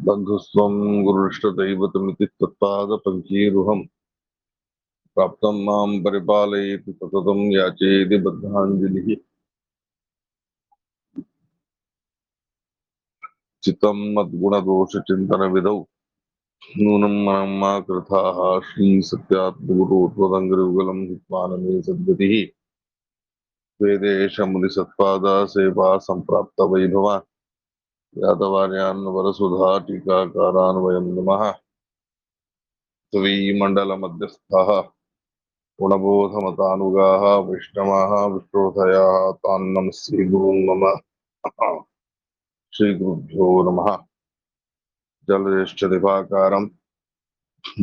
बन्धुस्त्वं गुरुष्टदैवतमिति त्वत्पादपङ्कीरुहम् प्राप्तं मां परिपालयेति सततं याचेति बद्धाञ्जलिः चित्तं मद्गुणदोषचिन्तनविधौ नूनं मनं मा कृथाः श्रीसत्यात्मगुरो त्वदङ्घ्रियुगलं हित्वानमे सद्गतिः वेदेशमुनिसत्पादा सेवा सम्प्राप्तवैभवा यातवार्यान् वरसुधा टीकाकारान् वयं नमः त्वयीमण्डलमध्यस्थाः गुणबोधमतानुगाः वैष्णवाः विष्णोधयाः तान् नमस्ये गुरुं मम श्रीगुरुभ्यो नमः जलज्येष्ठदिवाकारं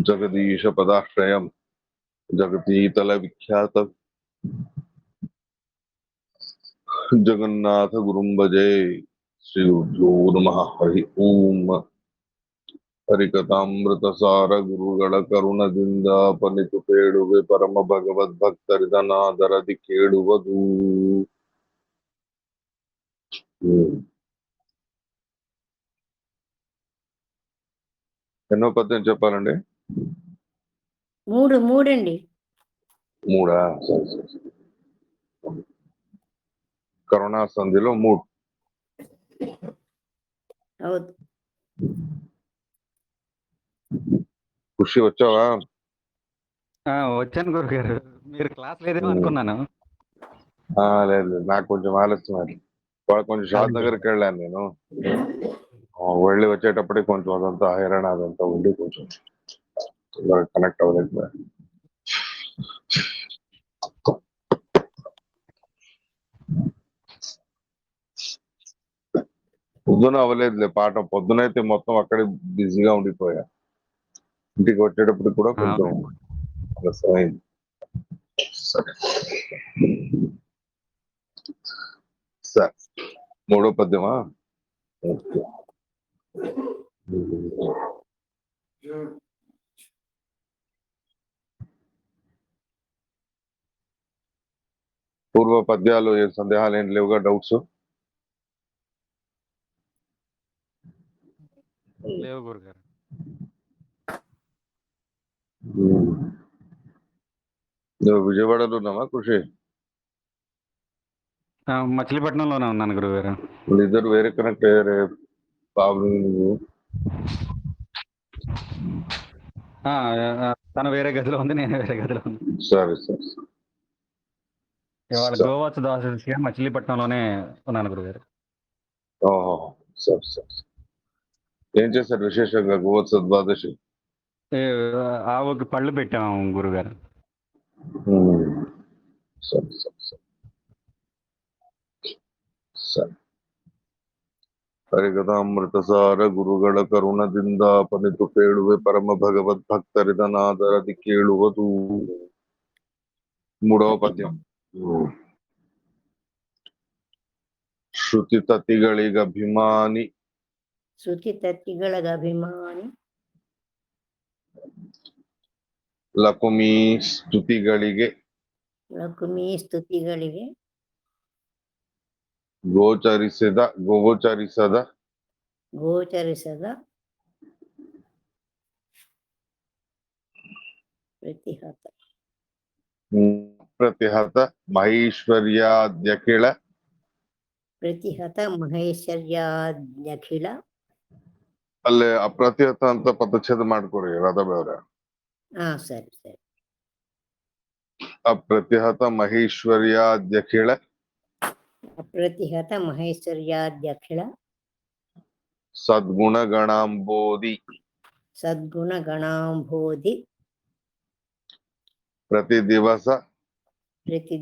जगदीशपदाश्रयं जगतीतलविख्यात जगन्नाथगुरुं भजे श्रीगुरुभ्यो नमः हरि ओम ಹರಿಕಥಾಮೃತಸಾರ ಗುರುಗಳ ಕರುಣದಿಂದ ಪನಿತು ಪೇಳುವೆ ಪರಮ ಭಗವದ್ಭಕ್ತರಿದನಾದರದಿ ಕೇಳುವುದು. ఎన్నో పద్యం చెప్పాలండి? మూడండి. మూడా? కరుణా సంధిలో 3. అవును. ఖుషి వచ్చావా? వచ్చాను గురుగారు. మీరు క్లాస్ లేదేమో అనుకున్నాను. లేదు, నాకు కొంచెం ఆలస్యం అది. కొంచెం షాద్ నగర్కి వెళ్ళాను నేను. వెళ్ళి వచ్చేటప్పటికి కొంచెం అదంతా హైరాణ అదంతా ఉండి కొంచెం కనెక్ట్ అవ్వలేదు. పొద్దున అవ్వలేదులే పాట. పొద్దునైతే మొత్తం అక్కడే బిజీగా ఉండిపోయా. ఇంటికి వచ్చేటప్పుడు కూడా కొంచెం ఆలస్యమైంది. సరే సరే, 3వ పద్యమా? పూర్వ పద్యాలు ఏ సందేహాలు ఏం లేవుగా? డౌట్స్ లేవు గురుగారు. నువ్వు విజయవాడలో ఉన్నావా కృషి? మచిలీపట్నంలోనే ఉన్నాను గురుగారు. ఇద్దరు వేరే కనెక్ట్ అయ్యారే బాబు నువ్వు? తను వేరే గదిలో ఉంది, నేను వేరే గదిలో ఉంది. సరే సరే. ఇవాళ గోవాచ ద్వాదశి మచిలీపట్నంలోనే ఉన్నాను గురుగారు. ఓహో, సరే సరే. ఏం చేశారు విశేషంగా గోవాచ ద్వాదశి? ఆవుకి పళ్ళు పెట్టాము గురుగారు. సరే సరే సరే సరే. ಹರಿಕಥಾಮೃತಸಾರ ಗುರುಗಳ ಕರುಣದಿಂದ ಪನಿತು ಪೇಳುವೆ ಪರಮ ಭಗವದ್ಭಕ್ತರಿದನಾದರದಿ ಕೇಳುವುದು. 3వ పద్యం. ಶ್ರುತಿ ತತಿಗಳಿಗಭಿಮಾನಿ ಲಕುಮೀ ಸ್ತುತಿಗಳಿಗೆ ಗೋಚರಿಸದ ಪ್ರತಿಹತ ಮಹೇಶ್ವರ್ಯಾದ್ಯಖಿಳ ಅಲ್ಲೇ ಅಪ್ರತಿಹತ ಅಂತ ಪದಚ್ಛೇದ ಮಾಡ್ಕೊಡಿ ರಾಧಾಬೇವ್ರ. ಸರಿ ಸರಿ. ಅಪ್ರತಿಹತ ಮಹೇಶ್ವರ್ಯಾದ್ಯಖಿಳ ಸದ್ಗುಣಗಣಾಂಬೋಧಿ ಪ್ರತಿ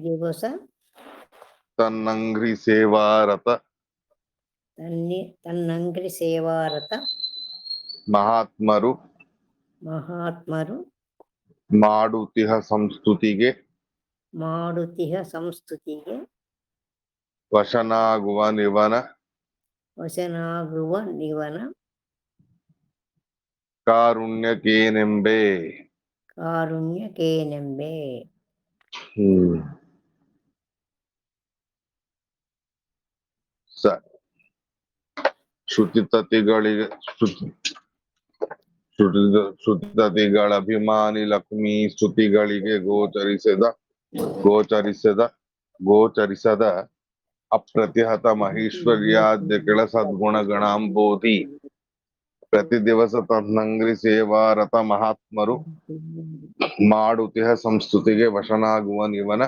ದಿವಸ ತನ್ನಂಗ್ರಿ ಸೇವಾರತ ಮಹಾತ್ಮರು ಮಾಡುತಿಹ ಸಂಸ್ತುತಿಗೆ ವಶನಾಗುವ ನಿವನ ಕಾರುಣ್ಯಕೇನೆಂಬೆ. ಶ್ರುತಿ ತತಿಗಳಿಗೆ ಶ್ರುತಿತತಿಗಳ ಅಭಿಮಾನಿ ಲಕ್ಷ್ಮೀ ಸ್ತುತಿಗಳಿಗೆ ಗೋಚರಿಸದ ಅಪ್ರತಿಹತ ಮಹೇಶ್ವರ್ಯಾದ್ಯಗಳ ಸದ್ಗುಣಗಣಾಂಬೋಧಿ ಪ್ರತಿ ದಿವಸ ತನ್ನಂಗ್ರಿ ಸೇವಾರತ ಮಹಾತ್ಮರು ಮಾಡುತಿಹ ಸಂಸ್ತುತಿಗೆ ವಶನಾಗುವನಿವನ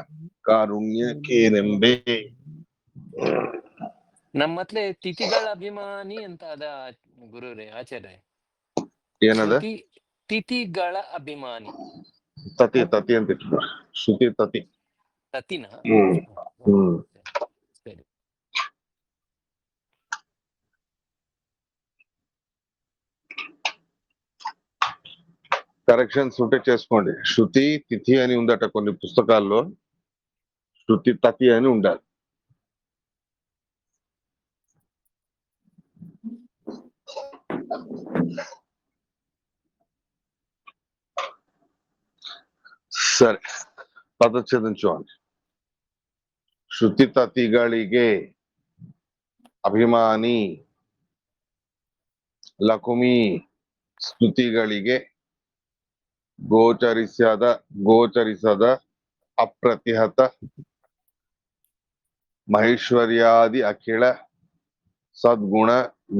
ಕಾರುಣ್ಯಕ್ಕೇನೆಂಬೆ. ನಮ್ಮತ್ಲೆ ತಿಥಿಗಳ ಅಭಿಮಾನಿ ಅಂತ ಅದ ಗುರುರೇ ಆಚಾರ್ಯ. ಏನದ ತಿಥಿಗಳ ಅಭಿಮಾನಿ ತತಿ ಅಂತ ಇಟ್ಕೊ. ಶ್ರುತಿ ತತಿ. ತತಿನ ಹ್ಮ್ ಸರಿ. కరెక్షన్స్ ఉంటే చేసుకోండి. శృతి తిథి అని ఉందట కొన్ని పుస్తకాల్లో, శృతి తతి అని ఉండాలి. సరే, పదచ్ఛేదం చూడండి. శృతి తతిಗಳಿಗೆ ಅಭಿಮಾನಿ, ಲಕುಮಿ ಸ್ತುತಿಗಳಿಗೆ ಗೋಚರಿಸದ ಅಪ್ರತಿಹತ ಮಹೇಶ್ವರ್ಯಾದಿ ಅಖಿಳ ಸದ್ಗುಣ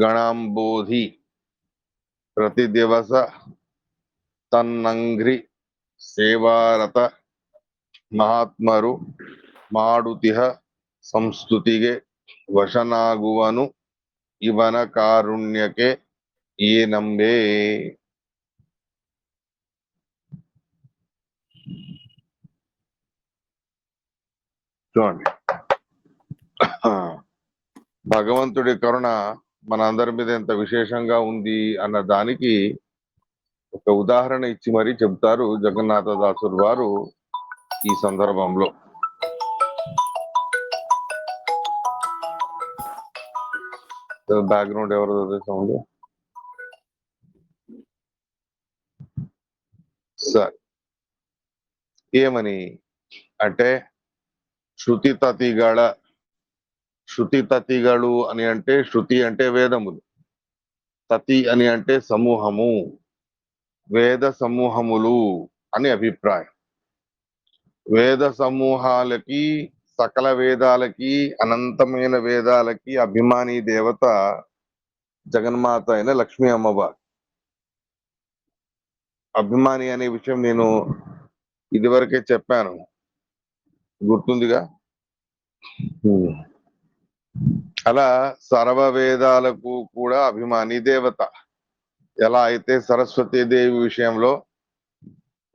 ಗಣಾಂಬೋಧಿ ಪ್ರತಿ ದಿವಸ ತನ್ನಂಗ್ರಿ ಸೇವಾರತ ಮಹಾತ್ಮರು ಮಾಡುತಿಹ ಸಂಸ್ತುತಿಗೆ ವಶನಾಗುವನು ಇವನ ಕಾರುಣ್ಯಕ್ಕೆ ಏನಂಬೆ. చూడండి, భగవంతుడి కరుణ మన అందరి మీద ఎంత విశేషంగా ఉంది అన్న దానికి ఒక ఉదాహరణ ఇచ్చి మరీ చెబుతారు జగన్నాథదాసుడు వారు ఈ సందర్భంలో. బ్యాక్గ్రౌండ్ ఎవరిదో సౌండ్. సరే, ఏమని అంటే శృతి తతిಗಳು అని అంటే, శృతి అంటే వేదములు, తతి అని అంటే సమూహము, వేద సమూహములు అని అభిప్రాయం. వేద సమూహాలకి, సకల వేదాలకి, అనంతమైన వేదాలకి అభిమాని దేవత జగన్మాత అయిన లక్ష్మీ అమ్మవారు. అభిమాని అనే విషయం నేను ఇదివరకే చెప్పాను, గుర్తుందిగా. అలా సర్వ వేదాలకు కూడా అభిమాని దేవత. ఎలా అయితే సరస్వతీదేవి విషయంలో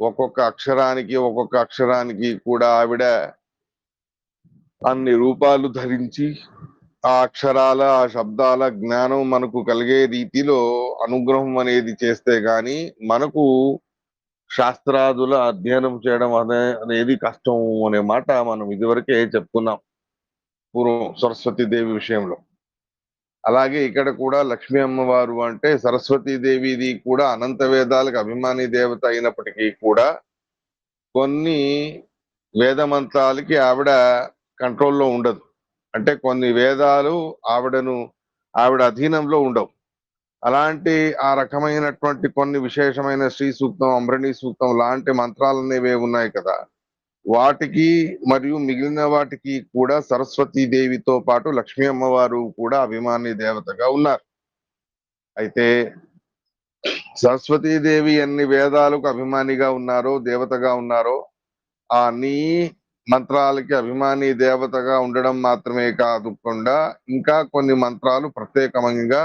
ఒక్కొక్క అక్షరానికి కూడా ఆవిడ అన్ని రూపాలు ధరించి ఆ అక్షరాల, ఆ శబ్దాల జ్ఞానం మనకు కలిగే రీతిలో అనుగ్రహం అనేది చేస్తే గాని మనకు శాస్త్రాదుల అధ్యయనం చేయడం అనేది కష్టం అనే మాట మనం ఇదివరకే చెప్పుకున్నాం పూర్వం సరస్వతీదేవి విషయంలో. అలాగే ఇక్కడ కూడా లక్ష్మీ అమ్మవారు అంటే సరస్వతీదేవిది కూడా అనంత వేదాలకు అభిమాని దేవత అయినప్పటికీ కూడా కొన్ని వేద మంత్రాలకి ఆవిడ కంట్రోల్లో ఉండదు. అంటే కొన్ని వేదాలు ఆవిడ అధీనంలో ఉండవు. అలాంటి ఆ రకమైనటువంటి కొన్ని విశేషమైన శ్రీ సూక్తం, అమృణీ సూక్తం లాంటి మంత్రాలు అనేవి ఉన్నాయి కదా, వాటికి మరియు మిగిలిన వాటికి కూడా సరస్వతీదేవితో పాటు లక్ష్మీ అమ్మవారు కూడా అభిమాని దేవతగా ఉన్నారు. అయితే సరస్వతీదేవి ఎన్ని వేదాలకు అభిమానిగా ఉన్నారో, దేవతగా ఉన్నారో, ఆ అన్ని మంత్రాలకి అభిమాని దేవతగా ఉండడం మాత్రమే కాకుండా ఇంకా కొన్ని మంత్రాలు ప్రత్యేకంగా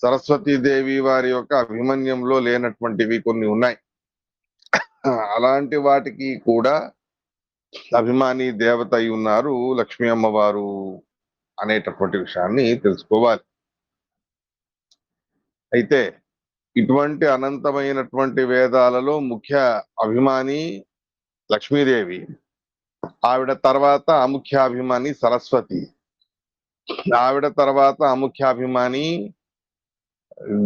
సరస్వతీదేవి వారి యొక్క అభిమన్యంలో లేనటువంటివి కొన్ని ఉన్నాయి. అలాంటి వాటికి కూడా అభిమాని దేవత అయి ఉన్నారు లక్ష్మీ అమ్మవారు అనేటటువంటి విషయాన్ని తెలుసుకోవాలి. అయితే ఇటువంటి అనంతమైనటువంటి వేదాలలో ముఖ్య అభిమాని లక్ష్మీదేవి, ఆవిడ తర్వాత అముఖ్యాభిమాని సరస్వతి, ఆవిడ తర్వాత అముఖ్యాభిమాని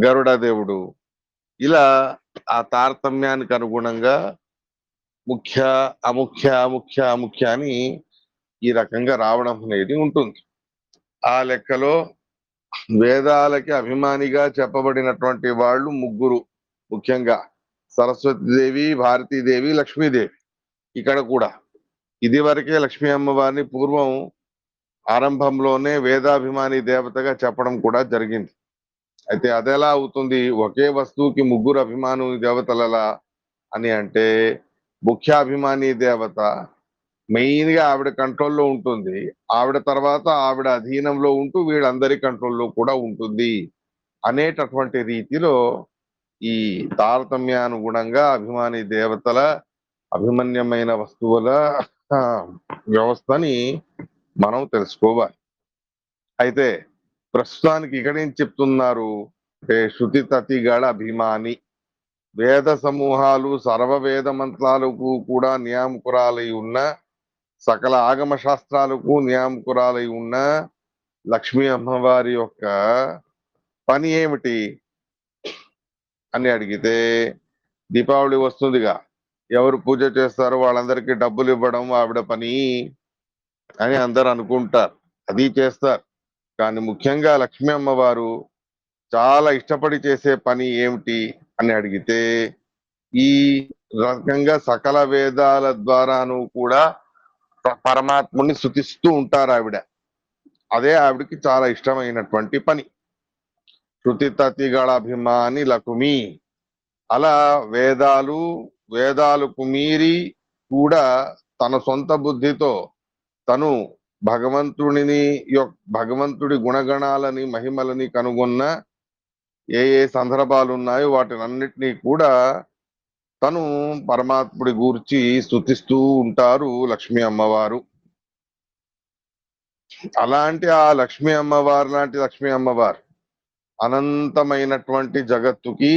గరుడ దేవుడు. ఇలా ఆ తారతమ్యానికి అనుగుణంగా ముఖ్య అముఖ్య అని ఈ రకంగా రావడం అనేది ఉంటుంది. ఆ లెక్కలో వేదాలకి అభిమానిగా చెప్పబడినటువంటి వాళ్ళు ముగ్గురు ముఖ్యంగా సరస్వతీదేవి, భారతీదేవి, లక్ష్మీదేవి. ఇక్కడ కూడా ఇది వరకే లక్ష్మీ అమ్మవారిని పూర్వం ఆరంభంలోనే వేదాభిమాని దేవతగా చెప్పడం కూడా జరిగింది. అయితే అదెలా అవుతుంది? ఒకే వస్తువుకి ముగ్గురు అభిమాను దేవతలలా అని అంటే, ముఖ్యాభిమాని దేవత మెయిన్ గా ఆవిడ కంట్రోల్లో ఉంటుంది. ఆవిడ తర్వాత ఆవిడ అధీనంలో ఉంటూ వీళ్ళందరి కంట్రోల్లో కూడా ఉంటుంది అనేటటువంటి రీతిలో ఈ తారతమ్యానుగుణంగా అభిమాని దేవతల అభిమన్యమైన వస్తువుల ఆ, వ్యవస్థని మనం తెలుసుకోవాలి. అయితే ప్రస్తుతానికి ఇక్కడ ఏం చెప్తున్నారు అంటే శృతి తతిగళ అభిమాని వేద సమూహాలు సర్వ వేద మంత్రాలకు కూడా నియామకురాలై ఉన్న సకల ఆగమ శాస్త్రాలకు నియామకురాలై ఉన్న లక్ష్మీ అమ్మవారి యొక్క పని ఏమిటి అని అడిగితే, దీపావళి వస్తుందిగా, ఎవరు పూజ చేస్తారో వాళ్ళందరికీ డబ్బులు ఇవ్వడం ఆవిడ పని అని అందరు అనుకుంటారు. అది చేస్తారు. కానీ ముఖ్యంగా లక్ష్మీ అమ్మవారు చాలా ఇష్టపడి చేసే పని ఏమిటి అని అడిగితే, ఈ రకంగా సకల వేదాల ద్వారాను కూడా పరమాత్ముని స్తుతిస్తూ ఉంటారు ఆవిడ. అదే ఆవిడకి చాలా ఇష్టమైనటువంటి పని. శృతి తతిగళ అభిమాని లకుమి. అలా వేదాలకు మీరి కూడా తన సొంత బుద్ధితో తను భగవంతుడి గుణగణాలని మహిమలని కనుగొన్న ఏ సందర్భాలు ఉన్నాయో వాటినన్నిటినీ కూడా తను పరమాత్ముడి గూర్చి స్తుతిస్తూ ఉంటారు లక్ష్మీ అమ్మవారు. అలాంటి ఆ లక్ష్మీ అమ్మవారు లాంటి లక్ష్మీ అమ్మవారు అనంతమైనటువంటి జగత్తుకి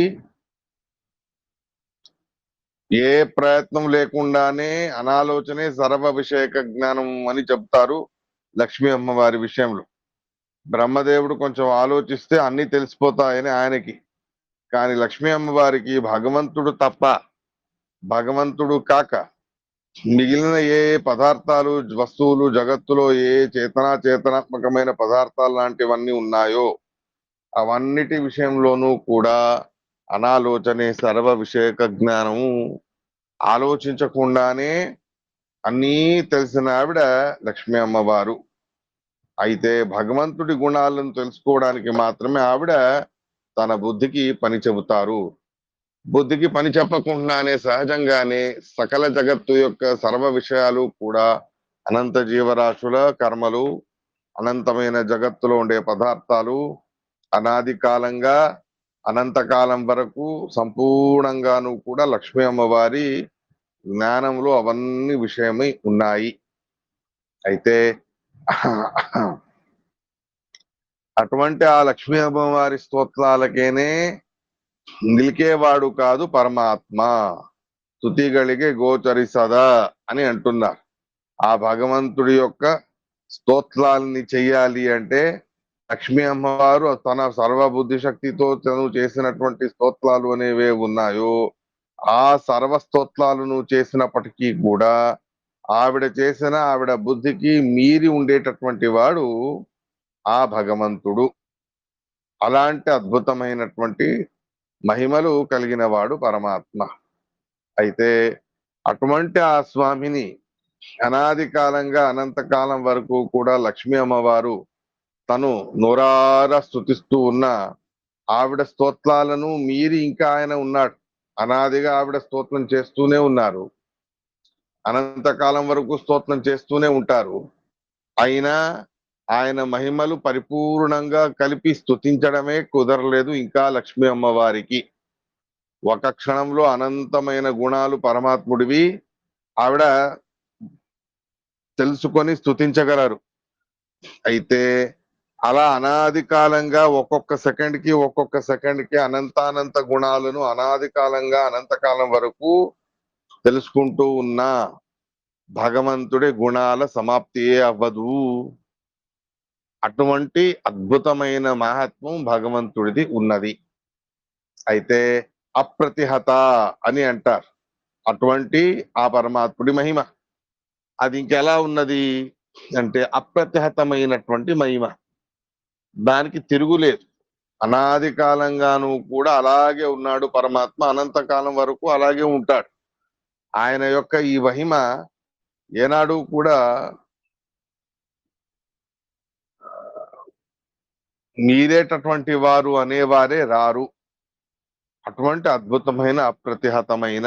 ఏ ప్రయత్నం లేకుండానే అనాలోచనే సర్వ విషయక జ్ఞానం అని చెప్తారు లక్ష్మీ అమ్మవారి విషయంలో. బ్రహ్మదేవుడు కొంచెం ఆలోచిస్తే అన్ని తెలిసిపోతాయని ఆయనకి, కానీ లక్ష్మీ అమ్మవారికి భగవంతుడు కాక మిగిలిన ఏ పదార్థాలు వస్తువులు జగత్తులో ఏ చేతనాత్మకమైన పదార్థాలు లాంటివన్నీ ఉన్నాయో అవన్నిటి విషయంలోనూ కూడా అనాలోచనే సర్వ విషయక జ్ఞానము, ఆలోచించకుండానే అన్నీ తెలిసిన ఆవిడ లక్ష్మీ అమ్మవారు. అయితే భగవంతుడి గుణాలను తెలుసుకోవడానికి మాత్రమే ఆవిడ తన బుద్ధికి పని చెబుతారు. బుద్ధికి పని చెప్పకుండానే సహజంగానే సకల జగత్తు యొక్క సర్వ విషయాలు కూడా అనంత జీవరాశుల కర్మలు, అనంతమైన జగత్తులో ఉండే పదార్థాలు అనాది కాలంగా అనంతకాలం వరకు సంపూర్ణంగాను కూడా లక్ష్మీ అమ్మవారి జ్ఞానంలో అవన్నీ విషయమై ఉన్నాయి. అయితే అటువంటి ఆ లక్ష్మీ అమ్మవారి స్తోత్రాలకేనే నిలికేవాడు కాదు పరమాత్మ, స్తుతిಗಳಿಗೆ గోచరిసదా అని అంటున్నారు. ఆ భగవంతుడి యొక్క స్తోత్రాలని చెయ్యాలి అంటే లక్ష్మీ అమ్మవారు తన సర్వబుద్ధి శక్తితో తను చేసినటువంటి స్తోత్రాలు అనేవే ఉన్నాయో ఆ సర్వ స్తోత్రాలను చేసినప్పటికీ కూడా ఆవిడ బుద్ధికి మీరి ఉండేటటువంటి వాడు ఆ భగవంతుడు. అలాంటి అద్భుతమైనటువంటి మహిమలు కలిగిన వాడు పరమాత్మ. అయితే అటువంటి ఆ స్వామిని అనాది కాలంగా అనంతకాలం వరకు కూడా లక్ష్మీ అమ్మవారు తను నోరారా స్తుతిస్తూ ఉన్న ఆవిడ స్తోత్రాలను మీరి ఇంకా ఆయన ఉన్నాడు. అనాదిగా ఆవిడ స్తోత్రం చేస్తూనే ఉన్నారు, అనంతకాలం వరకు స్తోత్రం చేస్తూనే ఉంటారు. అయినా ఆయన మహిమలు పరిపూర్ణంగా కలిపి స్తుతించడమే కుదరలేదు ఇంకా లక్ష్మీ అమ్మవారికి. ఒక క్షణంలో అనంతమైన గుణాలు పరమాత్ముడివి ఆవిడ తెలుసుకొని స్తుతించగలరు. అయితే అలా అనాది కాలంగా ఒక్కొక్క సెకండ్ కి అనంతానంత గుణాలను అనాది కాలంగా అనంతకాలం వరకు తెలుసుకుంటూ ఉన్న భగవంతుడి గుణాల సమాప్తియే అవ్వదు. అటువంటి అద్భుతమైన మహాత్మ్యం భగవంతుడిది ఉన్నది. అయితే అప్రతిహత అని అంటారు అటువంటి ఆ పరమాత్ముడి మహిమ. అది ఇంకెలా ఉన్నది అంటే అప్రతిహతమైనటువంటి మహిమ, దానికి తిరుగులేదు. అనాది కాలంగాను కూడా అలాగే ఉన్నాడు పరమాత్మ, అనంతకాలం వరకు అలాగే ఉంటాడు. ఆయన యొక్క ఈ మహిమ ఏనాడు కూడా మీరేటటువంటి వారు అనేవారే రారు. అటువంటి అద్భుతమైన అప్రతిహతమైన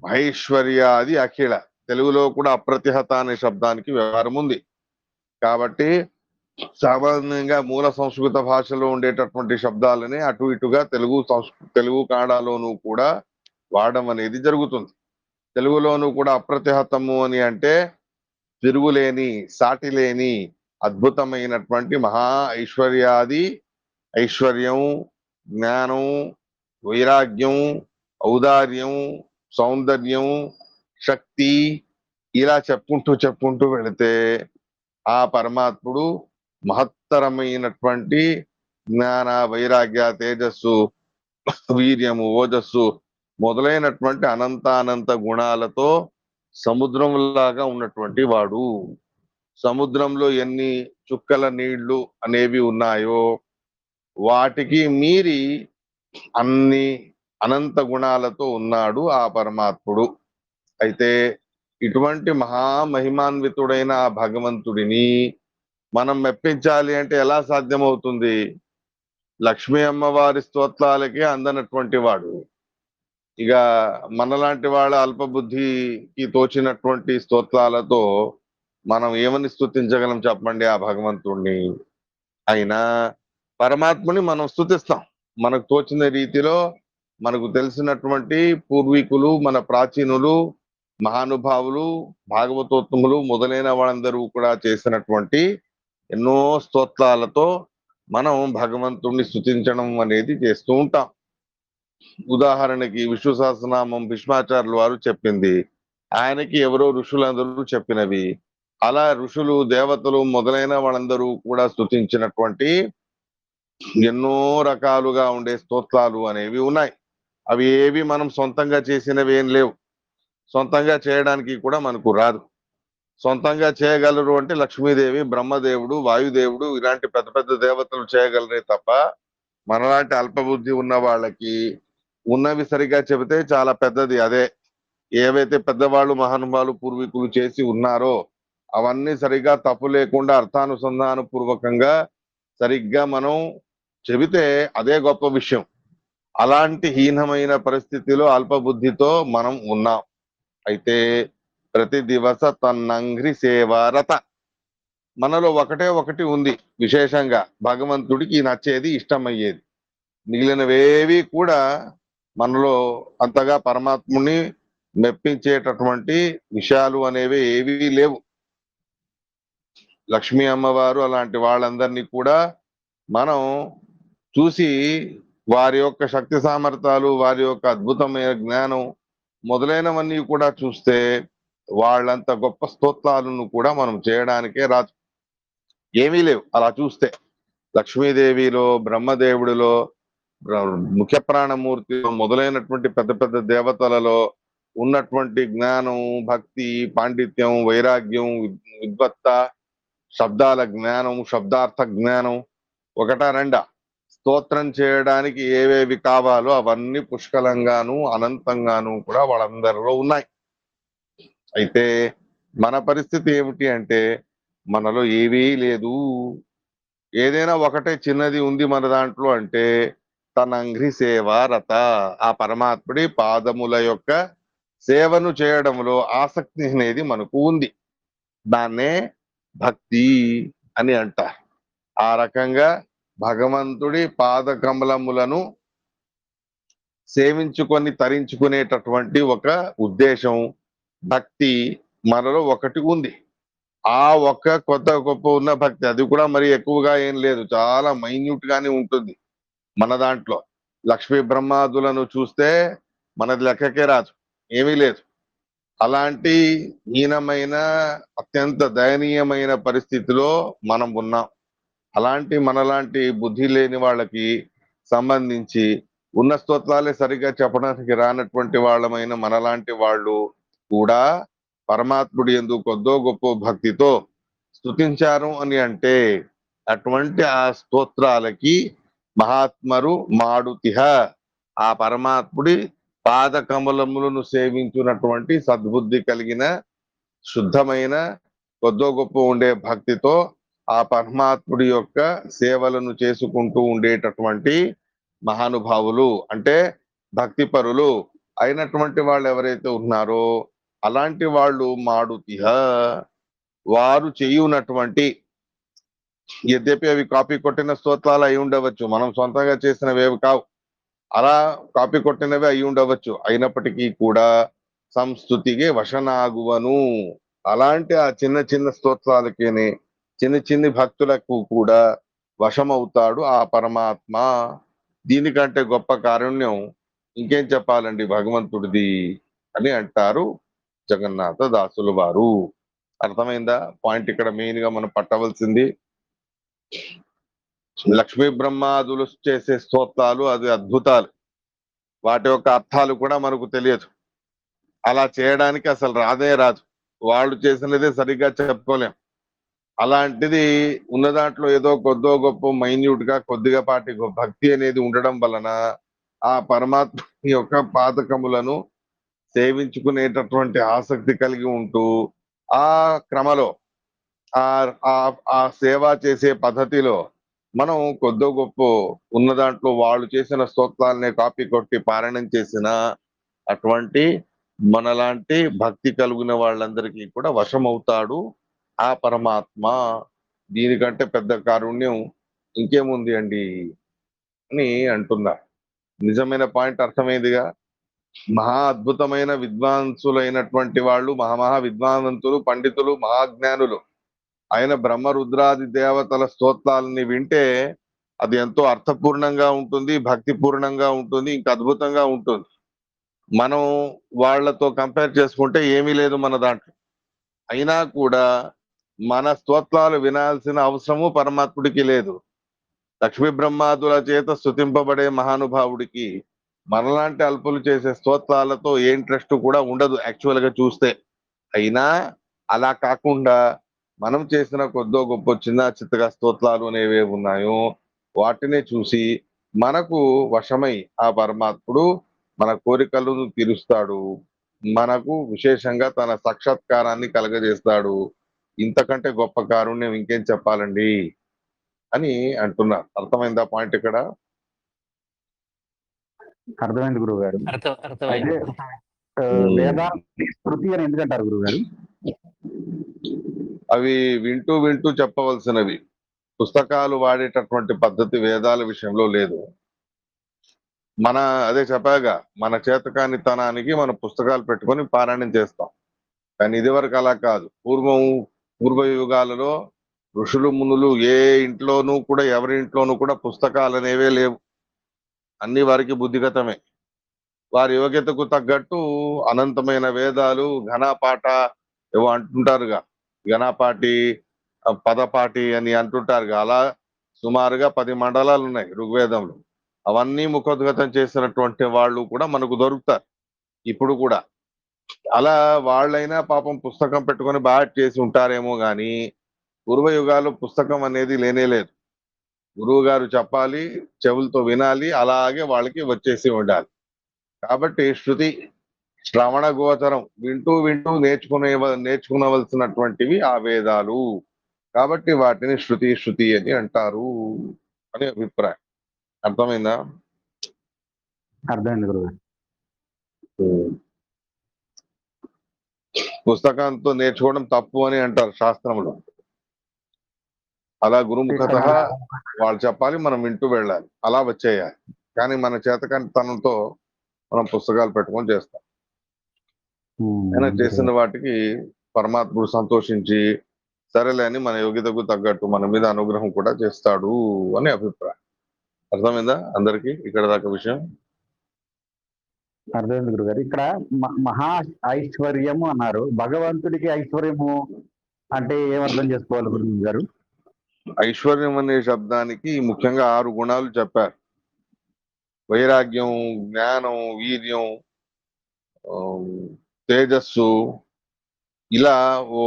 మహేశ్వర్యాది అఖిల. తెలుగులో కూడా అప్రతిహత అనే శబ్దానికి వ్యవహారం ఉంది. కాబట్టి సామాన్యంగా మూల సంస్కృత భాషలో ఉండేటటువంటి శబ్దాలని అటు ఇటుగా తెలుగు కాడాలోనూ కూడా వాడడం అనేది జరుగుతుంది. తెలుగులోనూ కూడా అప్రతిహతము అని అంటే తిరుగులేని, సాటి లేని అద్భుతమైనటువంటి మహా ఐశ్వర్యాది, ఐశ్వర్యం, జ్ఞానం, వైరాగ్యం, ఔదార్యం, సౌందర్యం, శక్తి, ఇలా చెప్పుకుంటూ వెళితే ఆ పరమాత్ముడు మహత్తరమైనటువంటి జ్ఞాన, వైరాగ్య, తేజస్సు, వీర్యము, ఓజస్సు మొదలైనటువంటి అనంత గుణాలతో సముద్రంలాగా ఉన్నటువంటి వాడు. సముద్రంలో ఎన్ని చుక్కల నీళ్లు అనేవి ఉన్నాయో వాటికి మీరి అన్ని అనంత గుణాలతో ఉన్నాడు ఆ పరమాత్ముడు. అయితే ఇటువంటి మహామహిమాన్వితుడైన ఆ భగవంతుడిని మనం మెప్పించాలి అంటే ఎలా సాధ్యమవుతుంది? లక్ష్మీ అమ్మవారి స్తోత్రాలకే అందనటువంటి వాడు. ఇక మనలాంటి వాళ్ళ అల్పబుద్ధికి తోచినటువంటి స్తోత్రాలతో మనం ఏమని స్తుతించగలం చెప్పండి ఆ భగవంతుణ్ణి? అయినా పరమాత్ముని మనం స్తుతిస్తాం మనకు తోచిన రీతిలో. మనకు తెలిసినటువంటి పూర్వీకులు, మన ప్రాచీనులు, మహానుభావులు, భాగవతోత్తములు మొదలైన వాళ్ళందరూ కూడా చేసినటువంటి ఎన్నో స్తోత్రాలతో మనం భగవంతుణ్ణి స్తుతించడం అనేది చేస్తూ ఉంటాం. ఉదాహరణకి విష్ణు సహస్రనామం భీష్మాచార్యులు వారు చెప్పింది, ఆయనకి ఎవరో ఋషులందరూ చెప్పినవి. అలా ఋషులు, దేవతలు మొదలైన వాళ్ళందరూ కూడా స్తుతించినటువంటి ఎన్నో రకాలుగా ఉండే స్తోత్రాలు అనేవి ఉన్నాయి. అవి ఏవి మనం సొంతంగా చేసినవి ఏం లేవు. సొంతంగా చేయడానికి కూడా మనకు రాదు. సొంతంగా చేయగలరు అంటే లక్ష్మీదేవి, బ్రహ్మదేవుడు, వాయుదేవుడు ఇలాంటి పెద్ద పెద్ద దేవతలు చేయగలరే తప్ప మనలాంటి అల్పబుద్ధి ఉన్న వాళ్ళకి ఉన్నవి సరిగా చెబితే చాలా పెద్దది అదే. ఏవైతే పెద్దవాళ్ళు, మహానుభావులు, పూర్వీకులు చేసి ఉన్నారో అవన్నీ సరిగా తప్పు లేకుండా అర్థానుసంధాన పూర్వకంగా సరిగ్గా మనం చెబితే అదే గొప్ప విషయం. అలాంటి హీనమైన పరిస్థితిలో అల్పబుద్ధితో మనం ఉన్నాం. అయితే ప్రతి దివస తన్నంఘ్రి సేవారత, మనలో ఒకటే ఒకటి ఉంది విశేషంగా, భగవంతుడికి నచ్చేది, ఇష్టమయ్యేది. మిగిలినవేవి కూడా మనలో అంతగా పరమాత్ముని మెప్పించేటటువంటి విషయాలు అనేవి ఏవీ లేవు. లక్ష్మీ అమ్మవారు అలాంటి వాళ్ళందరినీ కూడా మనం చూసి వారి యొక్క శక్తి సామర్థ్యాలు, వారి యొక్క అద్భుతమైన జ్ఞానం మొదలైనవన్నీ కూడా చూస్తే వాళ్ళంత గొప్ప స్తోత్రాలను కూడా మనం చేయడానికే రాదు. ఏమీ లేవు అలా చూస్తే. లక్ష్మీదేవిలో, బ్రహ్మదేవుడిలో, ముఖ్య ప్రాణమూర్తిలో మొదలైనటువంటి పెద్ద పెద్ద దేవతలలో ఉన్నటువంటి జ్ఞానం, భక్తి, పాండిత్యం, వైరాగ్యం, విద్వత్త, శబ్దాల జ్ఞానం, శబ్దార్థ జ్ఞానం ఒకటా రెండా? స్తోత్రం చేయడానికి ఏవేవి కావాలో అవన్నీ పుష్కలంగాను, అనంతంగాను కూడా వాళ్ళందరిలో ఉన్నాయి. అయితే మన పరిస్థితి ఏమిటి అంటే మనలో ఏవీ లేదు. ఏదైనా ఒకటే చిన్నది ఉంది మన దాంట్లో అంటే తనంఘ్రి సేవారత, ఆ పరమాత్ముడి పాదముల యొక్క సేవను చేయడంలో ఆసక్తి అనేది మనకు ఉంది. దాన్నే భక్తి అని అంటారు. ఆ రకంగా భగవంతుడి పాద కమలములను సేవించుకొని తరించుకునేటటువంటి ఒక ఉద్దేశం, భక్తి మనలో ఒకటి ఉంది. ఆ ఒక్క కొత్త గొప్ప ఉన్న భక్తి, అది కూడా మరి ఎక్కువగా ఏం లేదు, చాలా మైన్యూట్ గానే ఉంటుంది మన దాంట్లో. లక్ష్మీ బ్రహ్మాదులను చూస్తే మనది లెక్కకే రాదు, ఏమీ లేదు. అలాంటి హీనమైన, అత్యంత దయనీయమైన పరిస్థితిలో మనం ఉన్నాం. అలాంటి మనలాంటి బుద్ధి లేని వాళ్ళకి సంబంధించి ఉన్న స్తోత్రాలే సరిగ్గా చెప్పడానికి రానటువంటి వాళ్ళమైన మనలాంటి వాళ్ళు కూడా పరమాత్ముడి యందు కొద్దో గొప్ప భక్తితో స్తుతించారు అని అంటే అటువంటి ఆ స్తోత్రాలకి మహాత్మరు మాడుతిహ, ఆ పరమాత్ముడి పాదకమలములను సేవించున్నటువంటి సద్బుద్ధి కలిగిన శుద్ధమైన కొద్దో గొప్ప ఉండే భక్తితో ఆ పరమాత్ముడి యొక్క సేవలను చేసుకుంటూ ఉండేటటువంటి మహానుభావులు అంటే భక్తి పరులు అయినటువంటి వాళ్ళు ఎవరైతే ఉన్నారో అలాంటి వాళ్ళు మాడుతిహ, వారు చేయునటువంటి, యద్యపి అవి కాపీ కొట్టిన స్తోత్రాలు అయి ఉండవచ్చు, మనం సొంతంగా చేసినవేవి కావు, అలా కాపీ కొట్టినవి అయి ఉండవచ్చు, అయినప్పటికీ కూడా సంస్థుతిಗೆ వశనాగువను, అలాంటి ఆ చిన్న చిన్న స్తోత్రాలకేనే చిన్న చిన్ని భక్తులకు కూడా వశమవుతాడు ఆ పరమాత్మ. దీనికంటే గొప్ప కారుణ్యం ఇంకేం చెప్పాలండి భగవంతుడిది అని అంటారు జగన్నాథ దాసుల వారు. అర్థమైందా పాయింట్? ఇక్కడ మెయిన్ గా మనం పట్టవలసింది లక్ష్మీ బ్రహ్మాదులు చేసే స్తోత్రాలు అది అద్భుతాలు, వాటి యొక్క అర్థాలు కూడా మనకు తెలియదు, అలా చేయడానికి అసలు రాదే రాదు, వాళ్ళు చేసినదే సరిగ్గా చెప్పుకోలేం. అలాంటిది ఉన్న దాంట్లో ఏదో కొద్దో గొప్ప మైన్యూట్ గా కొద్దిగా పాటి భక్తి అనేది ఉండడం వలన ఆ పరమాత్మ యొక్క పాదకములను సేవించుకునేటటువంటి ఆసక్తి కలిగి ఉంటూ ఆ క్రమలో ఆ ఆ సేవ చేసే పద్ధతిలో మనం కొద్దో గొప్ప ఉన్న దాంట్లో వాళ్ళు చేసిన స్తోత్రాలనే కాపీ కొట్టి పారాయణం చేసిన అటువంటి మనలాంటి భక్తి కలిగిన వాళ్ళందరికీ కూడా వశమవుతాడు ఆ పరమాత్మ. దీనికంటే పెద్ద కారుణ్యం ఇంకేముంది అండి అని అంటున్నా. నిజమైన పాయింట్ అర్థమైందిగా. మహా అద్భుతమైన విద్వాంసులైనటువంటి వాళ్ళు, మహా విద్వాంతులు, పండితులు, మహాజ్ఞానులు ఆయన బ్రహ్మ రుద్రాది దేవతల స్తోత్రాలని వింటే అది ఎంతో అర్థపూర్ణంగా ఉంటుంది, భక్తిపూర్ణంగా ఉంటుంది, ఇంకా అద్భుతంగా ఉంటుంది. మనం వాళ్ళతో కంపేర్ చేసుకుంటే ఏమీ లేదు మన దాంట్లో. అయినా కూడా మన స్తోత్రాలు వినాల్సిన అవసరము పరమాత్ముడికి లేదు. లక్ష్మీ బ్రహ్మాదుల చేత స్తుతింపబడే మహానుభావుడికి మనలాంటి అల్పులు చేసే స్తోత్రాలతో ఏ ఇంట్రెస్ట్ కూడా ఉండదు యాక్చువల్ గా చూస్తే. అయినా అలా కాకుండా మనం చేసిన కొద్దో గొప్ప చిన్న చిత్తగా స్తోత్రాలు అనేవి ఉన్నాయో వాటినే చూసి మనకు వశమై ఆ పరమాత్ముడు మన కోరికలను తీరుస్తాడు, మనకు విశేషంగా తన సాక్షాత్కారాన్ని కలగజేస్తాడు. ఇంతకంటే గొప్ప కారుణ్యం ఇంకేం చెప్పాలండి అని అంటున్నారు. అర్థమైందా పాయింట్ ఇక్కడ? అర్థమైంది గురువు గారు. అయితే అర్థమైంది. వేదాంతి శృతి అని ఎందుకంటారు గురువు గారు? అవి వింటూ వింటూ చెప్పవలసినవి. పుస్తకాలు వాడేటటువంటి పద్ధతి వేదాల విషయంలో లేదు. మన అదే చెప్పాగా, మన చేతకానితనానికి మన పుస్తకాలు పెట్టుకొని పారాయణం చేస్తాం. కానీ ఇది వరకు అలా కాదు. పూర్వ యుగాలలో ఋషులు మునులు ఏ ఇంట్లోనూ కూడా ఎవరి ఇంట్లోనూ కూడా పుస్తకాలు అనేవే లేవు. అన్ని వారికి బుద్ధిగతమే. వారి యోగ్యతకు తగ్గట్టు అనంతమైన వేదాలు, ఘనపాఠ ఏవో అంటుంటారుగా, ఘనపాటి, పదపాటి అని అంటుంటారుగా, అలా సుమారుగా 10 మండలాలు ఉన్నాయి ఋగ్వేదంలో. అవన్నీ ముఖోద్గతం చేసినటువంటి వాళ్ళు కూడా మనకు దొరుకుతారు ఇప్పుడు కూడా. అలా వాళ్ళైనా పాపం పుస్తకం పెట్టుకొని బాగా చేసి ఉంటారేమో గాని పూర్వయుగాలు పుస్తకం అనేది లేనే లేదు. గురువు గారు చెప్పాలి, చెవులతో వినాలి, అలాగే వాళ్ళకి వచ్చేసి ఉండాలి. కాబట్టి శృతి శ్రవణ గోచరం, వింటూ వింటూ నేర్చుకునవలసినటువంటివి ఆ వేదాలు. కాబట్టి వాటిని శృతి అని అంటారు అనే అభిప్రాయం. అర్థమైందా? అర్థమైంది గురువు గారు. పుస్తకంతో నేర్చుకోవడం తప్పు అని అంటారు శాస్త్రంలో. అలా గురుముఖత వాళ్ళు చెప్పాలి, మనం వింటూ వెళ్ళాలి, అలా వచ్చేయాలి. కానీ మన చేతకంతనంతో మనం పుస్తకాలు పెట్టుకొని చేస్తాం. అయినా చేసిన వాటికి పరమాత్ముడు సంతోషించి సరేలే అని మన యోగ్యతకు తగ్గట్టు మన మీద అనుగ్రహం కూడా చేస్తాడు అని అభిప్రాయం. అర్థమైందా అందరికి ఇక్కడ దాకా విషయం? అర్థమైంది గురుగారు. ఇక్కడ మహా ఐశ్వర్యము అన్నారు. భగవంతుడికి ఐశ్వర్యము అంటే ఏమర్థం చేసుకోవాలి గురువు గారు? ఐశ్వర్యం అనే శబ్దానికి ముఖ్యంగా 6 గుణాలు చెప్పారు. వైరాగ్యం, జ్ఞానం, వీర్యం, తేజస్సు, ఇలా ఓ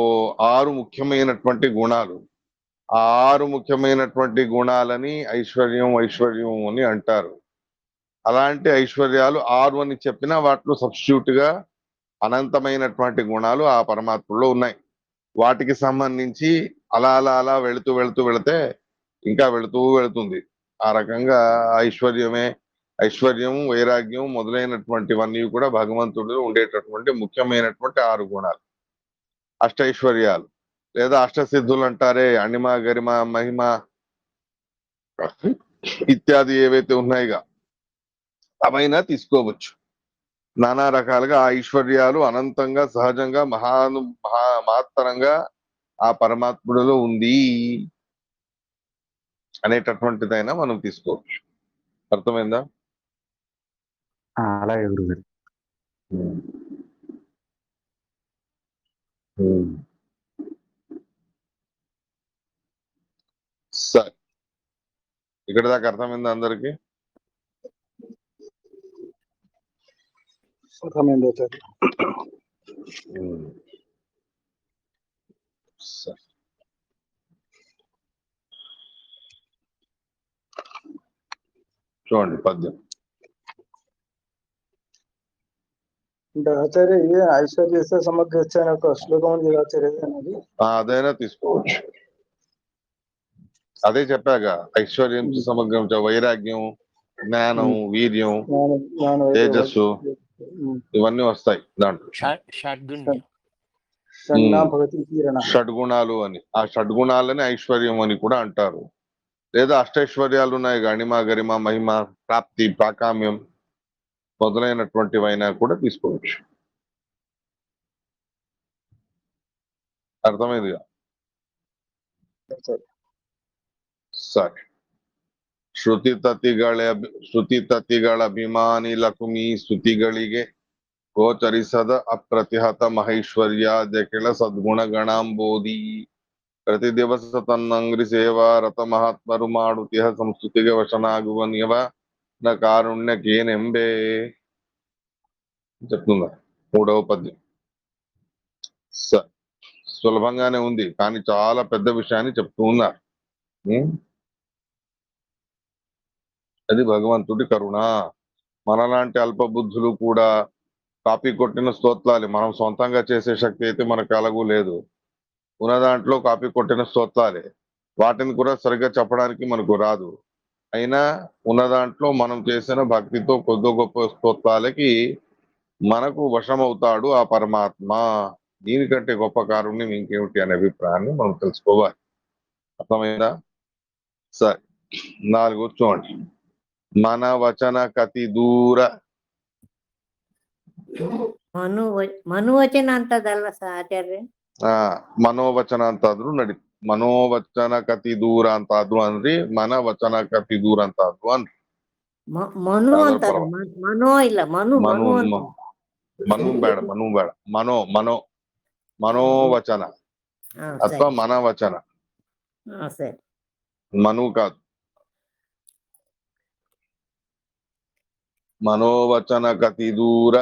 6 ముఖ్యమైనటువంటి గుణాలు. ఆ 6 ముఖ్యమైనటువంటి గుణాలని ఐశ్వర్యం ఐశ్వర్యం అని అంటారు. అలాంటి ఐశ్వర్యాలు 6 అని చెప్పినా వాటిలో సబ్స్టిట్యూట్ గా అనంతమైనటువంటి గుణాలు ఆ పరమాత్మలో ఉన్నాయి. వాటికి సంబంధించి అలా అలా అలా వెళుతూ వెళుతూ వెళితే ఇంకా వెళుతుంది. ఆ రకంగా ఐశ్వర్యం వైరాగ్యం మొదలైనటువంటివన్నీ కూడా భగవంతుడు ఉండేటటువంటి ముఖ్యమైనటువంటి 6 గుణాలు, అష్టైశ్వర్యాలు లేదా అష్టసిద్ధులు అంటారే, అణిమ గరిమ మహిమ ఇత్యాది ఏవైతే ఉన్నాయిగా అవైనా తీసుకోవచ్చు. నానా రకాలుగా ఆ ఐశ్వర్యాలు అనంతంగా సహజంగా మహత్తరంగా ఆ పరమాత్ముడిలో ఉంది అనేటటువంటిదైనా మనం తీసుకోవచ్చు. అర్థమైందా? అలాగే గురుగారు. సరే, ఇక్కడ దాకా అర్థమైందా అందరికి? అర్థమైంది సార్. సరే, చూడండి పద్యం. అంటే ఆచార్య ఇది ఐశ్వర్య సమగ్రచ్చ అనే ఒక శ్లోకం ఉంది కదా ఆచార్య, అనేది అదైనా తీసుకోవచ్చు. అదే చెప్పాగా, ఐశ్వర్యం సమగ్రం వైరాగ్యం, జ్ఞానం, వీర్యం, తేజస్సు ఇవన్నీ వస్తాయి దాంట్లో. షడ్గుణాలు అని, ఆ షడ్గుణాలని ఐశ్వర్యం అని కూడా అంటారు. లేదా అష్టైశ్వర్యాలు ఉన్నాయి, అణిమ గరిమ మహిమ ప్రాప్తి ప్రాకామ్యం మొదలైనటువంటివైనా కూడా తీసుకోవచ్చు. అర్థమైందిగా? సరే. ಶ್ರುತಿ ತತಿಗಳ ಅಭಿಮಾನಿ ಲಕ್ಷ್ಮೀ ಸ್ತುತಿಗಳಿಗೆ ಗೋಚರಿಸದ ಅಪ್ರತಿಹತ ಮಹೈಶ್ವರ್ಯಾದ ಕೆಳ ಸದ್ಗುಣ ಗಣಾಂಬೋಧಿ ಪ್ರತಿ ದಿವಸ ತನ್ನಂಗ್ರಿ ಸೇವಾ ರಥ ಮಹಾತ್ಮರು ಮಾಡುತ್ತಿಹ ಸಂಸ್ಕೃತಿಗೆ ವಶನಾಗುವನಿಯವ ನ కారుణ్యకేనెంబే చెప్తున్నా 3వ పద్యం. సులభంగానే ఉంది, కానీ చాలా పెద్ద విషయాన్ని చెప్తూ ఉన్నారు. అది భగవంతుడి కరుణ. మనలాంటి అల్ప బుద్ధులు కూడా కాపీ కొట్టిన స్తోత్రాలు, మనం సొంతంగా చేసే శక్తి అయితే మనకు ఎలాగూ లేదు. ఉన్న దాంట్లో కాపీ కొట్టిన స్తోత్రాలే, వాటిని కూడా సరిగ్గా చెప్పడానికి మనకు రాదు. అయినా ఉన్న దాంట్లో మనం చేసిన భక్తితో కొద్ది గొప్ప స్తోత్రాలకి మనకు వశమవుతాడు ఆ పరమాత్మ. దీనికంటే గొప్ప కారుణ్యం ఇంకేమిటి అనే అభిప్రాయాన్ని మనం తెలుసుకోవాలి. అర్థమైందా? సరే, 4 చూడండి. మన వచన కతి దూర ಮನುವಚನ ಅಂತದಲ್ಲ ಆಚಾರ್ಯ. ಮನೋವಚನ ಅಂತಾದ್ರು ನಡಿ. ಮನೋವಚನ ಕತಿ ದೂರ ಅಂತಾದ್ರು ಅನ್ರಿ, ಮನ ವಚನ ಕತಿ ದೂರ ಅಂತಾದ್ರು ಅನ್ರಿ. ಮನು ಅಂತಾರೆ, ಮನೋ ಇಲ್ಲ, ಮನು ಮನು ಬೇಡ, ಮನೋವಚನ ಅಥವಾ ಮನವಚನ. ಸರಿ, ಮನು ಕಾದು. ಮನೋವಚನ ಕತಿ ದೂರ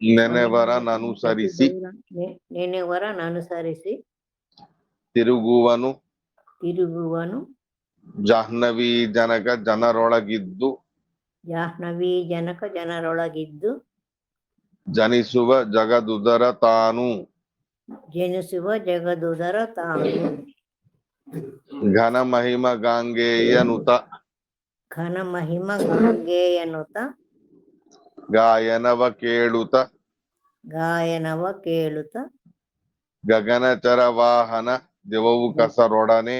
ನೆನೆವರನನುಸರಿಸಿ ತಿರುಗುವನು ಜಾಹ್ನವಿ ಜನಕ ಜನರೊಳಗಿದ್ದು ಜನಿಸುವ ಜಗದುದರ ತಾನು ಘನ ಮಹಿಮ ಗಾಂಗೇಯನುತ ಗಾಯನವ ಕೇಳುತ್ತ ಗಗನಚರ ವಾಹನ ದಿವವು ಕಸರೊಡನೆ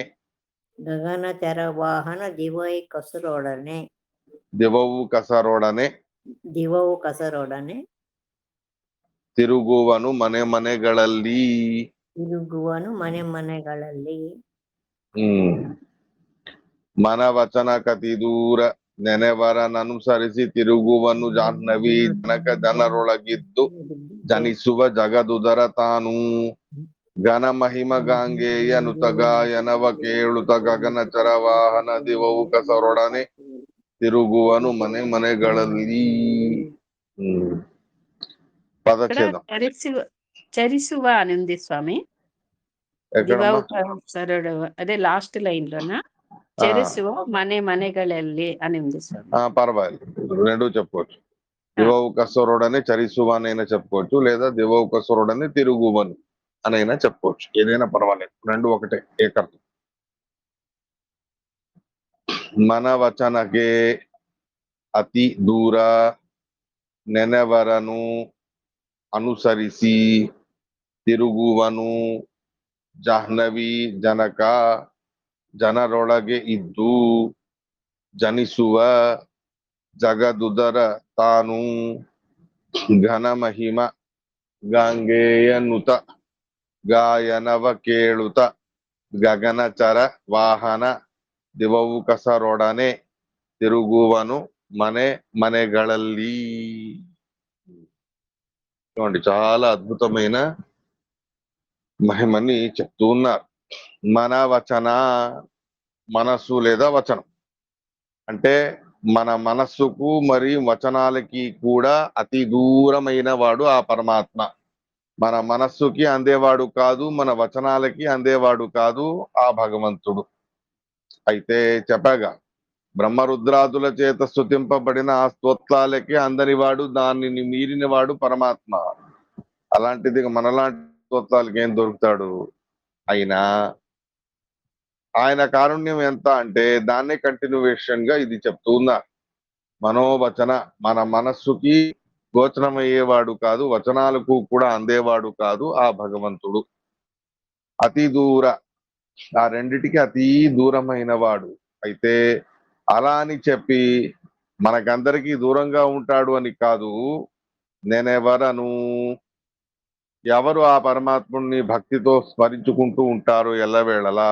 ತಿರುಗುವನು ಮನೆ ಮನೆಗಳಲ್ಲಿ. ಮನವಚನ ಕತಿ ದೂರ ನೆನೆವರನನುಸರಿಸಿ ತಿರುಗುವನು ಜಾಹ್ನವಿ ಜನಕ ಜನರೊಳಗಿದ್ದು ಜನಿಸುವ ಜಗದುದರ ತಾನು ಘನ ಮಹಿಮ ಗಾಂಗೇಯ ನುತಗಾಯನವ ಕೇಳುತ್ತ ಗಗನಚರ ವಾಹನ ದಿವವು ಕಸರೊಡನೆ ತಿರುಗುವನು ಮನೆ ಮನೆಗಳಲ್ಲಿ. పదచ్ఛేదం. చరిసువ అని ఉంది స్వామి. ఎక్కడమ్మా? దివౌకసరుడు అదే లాస్ట్ లైన్ లోనా? ఆ, చెరిಸುವ ಮನೆಗಳಲ್ಲಿ అని ఉంది స్వామి. పర్వాలేదు, రెండూ చెప్పుకోవచ్చు. దివౌకసరుడని చరిసువనైనా చెప్పుకోవచ్చు, లేదా దివౌకసరుడని తిరుగువను అనైనా చెప్పుకోవచ్చు. ఏదైనా పర్వాలేదు, రెండు ఒకటే, ఏకర్థం. మన వచనకే అతి దూర ನೆನೆವರನು ಅನುಸರಿಸಿ ತಿರುಗುವನು ಜಾಹ್ನವಿ ಜನಕ ಜನರೊಳಗೆ ಇದ್ದು ಜನಿಸುವ ಜಗದುದರ ತಾನು ಘನ ಮಹಿಮ ಗಂಗೆಯನುತ ಗಾಯನವ ಕೇಳುತ್ತ ಗಗನಚರ ವಾಹನ ದಿವೌಕಸರೊಡನೆ తిరుగువను మನೆಗಳಲ್ಲಿ. చూడండి, చాలా అద్భుతమైన మహిమని చెప్తూ ఉన్నారు. మన వచన, మనస్సు లేదా వచనం అంటే మన మనస్సుకు మరియు వచనాలకి కూడా అతి దూరమైన వాడు ఆ పరమాత్మ. మన మనస్సుకి అందేవాడు కాదు, మన వచనాలకి అందేవాడు కాదు ఆ భగవంతుడు. అయితే చెప్పాగా, బ్రహ్మరుద్రాదుల చేత స్తుతింపబడిన ఆ స్తోత్రాలకి అందనివాడు, దానిని మీరిన వాడు పరమాత్మ. అలాంటిది మనలాంటి స్తోత్రాలకి ఏం దొరుకుతాడు? అయినా ఆయన కారుణ్యం ఎంత అంటే దాన్నే కంటిన్యూవేషన్ గా ఇది చెప్తూ ఉన్నారు. మనోవచన, మన మనస్సుకి గోచరమయ్యేవాడు కాదు, వచనాలకు కూడా అందేవాడు కాదు ఆ భగవంతుడు. అతి దూర, ఆ రెండిటికి అతి దూరమైన వాడు. అయితే అలా అని చెప్పి మనకందరికీ దూరంగా ఉంటాడు అని కాదు. నేనెవరను, ఎవరు ఆ పరమాత్ముడిని భక్తితో స్మరించుకుంటూ ఉంటారు ఎల్లవేళలా,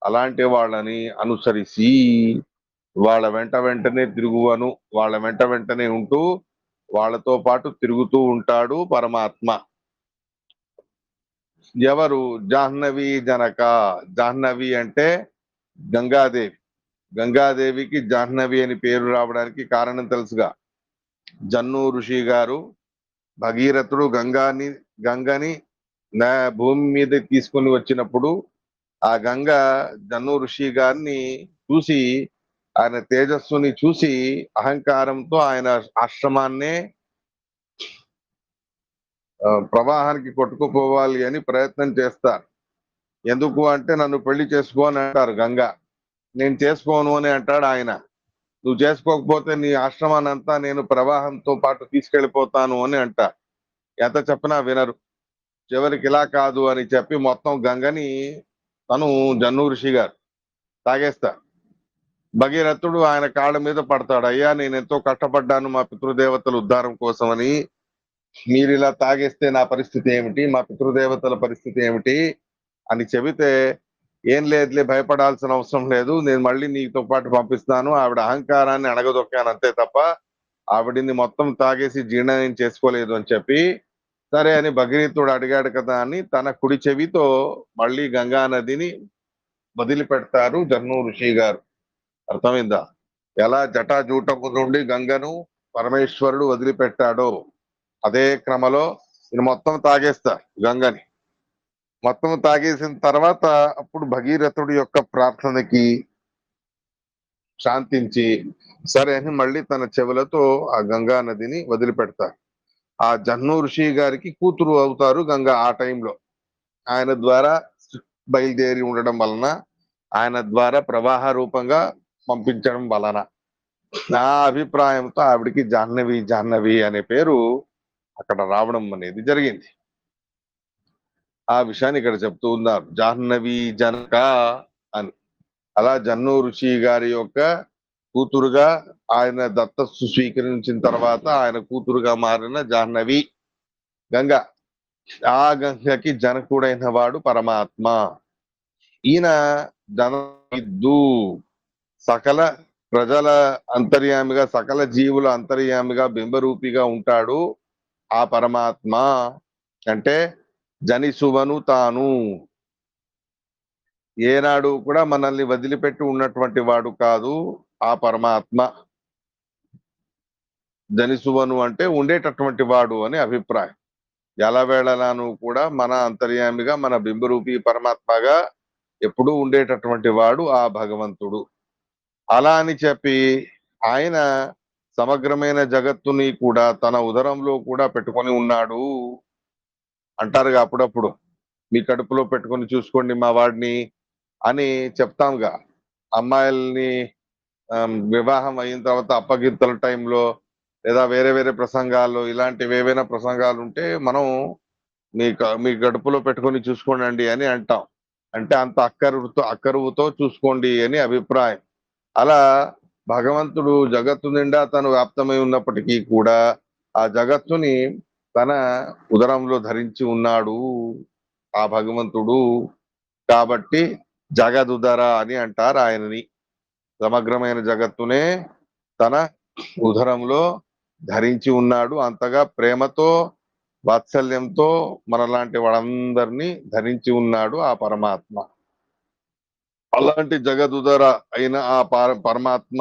అలాంటి వాళ్ళని అనుసరిసి వాళ్ళ వెంటనే తిరుగువను, వాళ్ళ వెంటనే ఉంటూ వాళ్ళతో పాటు తిరుగుతూ ఉంటాడు పరమాత్మ. ఎవరు? జాహ్నవి జనక. జాహ్నవి అంటే గంగాదేవి. గంగాదేవికి జాహ్నవి అని పేరు రావడానికి కారణం తెలుసుగా. జన్ను ఋషి గారు, భగీరథుడు గంగని భూమి మీద తీసుకొని వచ్చినప్పుడు ఆ గంగ జన్ను ఋషి గారిని చూసి, ఆయన తేజస్సుని చూసి అహంకారంతో ఆయన ఆశ్రమాన్నే ప్రవాహానికి కొట్టుకుపోవాలి అని ప్రయత్నం చేస్తారు. ఎందుకు అంటే నన్ను పెళ్లి చేసుకో అని అంటారు గంగ. నేను చేసుకోను అని అంటాడు ఆయన. నువ్వు చేసుకోకపోతే నీ ఆశ్రమాన్ని అంతా నేను ప్రవాహంతో పాటు తీసుకెళ్లిపోతాను అని అంట. ఎంత చెప్పినా వినరు. చివరికి ఇలా కాదు అని చెప్పి మొత్తం గంగని తను జన్ను ఋషి గారు తాగేస్తా. భగీరథుడు ఆయన కాళ్ళ మీద పడతాడు. అయ్యా, నేను ఎంతో కష్టపడ్డాను మా పితృదేవతల ఉద్ధారం కోసమని, మీరు ఇలా తాగేస్తే నా పరిస్థితి ఏమిటి, మా పితృదేవతల పరిస్థితి ఏమిటి అని చెబితే, ఏం లేదులే, భయపడాల్సిన అవసరం లేదు, నేను మళ్ళీ నీతో పాటు పంపిస్తాను. ఆవిడ అహంకారాన్ని అణగదొక్కాను అంతే తప్ప ఆవిడిని మొత్తం తాగేసి జీర్ణం చేసుకోలేదు అని చెప్పి, సరే అని భగీరథుడు అడిగాడు కదా అని తన కుడి చెవితో మళ్ళీ గంగా నదిని వదిలిపెడతారు జన్ను ఋషి గారు. అర్థమైందా? ఎలా జటాజూటము నుండి గంగను పరమేశ్వరుడు వదిలిపెట్టాడో అదే క్రమలో నేను మొత్తం తాగేస్తా గంగని. మొత్తం తాగేసిన తర్వాత అప్పుడు భగీరథుడి యొక్క ప్రార్థనకి శాంతించి సరే అని మళ్ళీ తన చెవులతో ఆ గంగా నదిని వదిలిపెడతారు. ఆ జన్ను ఋషి గారికి కూతురు అవుతారు గంగ ఆ టైంలో. ఆయన ద్వారా బయలుదేరి ఉండడం వలన, ఆయన ద్వారా ప్రవాహ రూపంగా పంపించడం వలన, నా అభిప్రాయంతో ఆవిడికి జాహ్నవి అనే పేరు అక్కడ రావడం అనేది జరిగింది. ఆ విషయాన్ని ఇక్కడ చెప్తూ ఉన్నారు, జాహ్నవి జనక అని. అలా జన్ను ఋషి గారి యొక్క కూతురుగా ఆయన దత్తస్సు స్వీకరించిన తర్వాత ఆయన కూతురుగా మారిన జాహ్నవి గంగ. ఆ గంగకి జనకుడైన వాడు పరమాత్మ. ఈయన జనవిద్దు, సకల ప్రజల అంతర్యామిగా, సకల జీవుల అంతర్యామిగా, బింబరూపిగా ఉంటాడు ఆ పరమాత్మ. అంటే జనిసువను తాను, ఏనాడు కూడా మనల్ని వదిలిపెట్టి ఉన్నటువంటి వాడు కాదు ఆ పరమాత్మ. జనిసువను అంటే ఉండేటటువంటి వాడు అని అభిప్రాయం. ఎలవేళలాను కూడా మన అంతర్యామిగా మన బింబరూపి పరమాత్మగా ఎప్పుడూ ఉండేటటువంటి వాడు ఆ భగవంతుడు. అలా అని చెప్పి ఆయన సమగ్రమైన జగత్తుని కూడా తన ఉదరంలో కూడా పెట్టుకొని ఉన్నాడు అంటారుగా అప్పుడప్పుడు. మీ కడుపులో పెట్టుకొని చూసుకోండి మా వాడిని అని చెప్తాంగా. అమ్మాయిల్ని వివాహం అయిన తర్వాత అప్పగింతల టైంలో లేదా వేరే వేరే ప్రసంగాల్లో ఇలాంటివి ఏవైనా ప్రసంగాలు ఉంటే మనం మీ గడుపులో పెట్టుకొని చూసుకోండి అని అంటాం. అంటే అంత అక్కరువుతో చూసుకోండి అని అభిప్రాయం. అలా భగవంతుడు జగత్తు నిండా తను వ్యాప్తమై ఉన్నప్పటికీ కూడా ఆ జగత్తుని తన ఉదరంలో ధరించి ఉన్నాడు ఆ భగవంతుడు. కాబట్టి జగదుదర అని అంటారు ఆయనని. సమగ్రమైన జగత్తునే తన ఉదరంలో ధరించి ఉన్నాడు. అంతగా ప్రేమతో వాత్సల్యంతో మనలాంటి వాళ్ళందరినీ ధరించి ఉన్నాడు ఆ పరమాత్మ. అలాంటి జగదుదర అయిన ఆ పరమాత్మ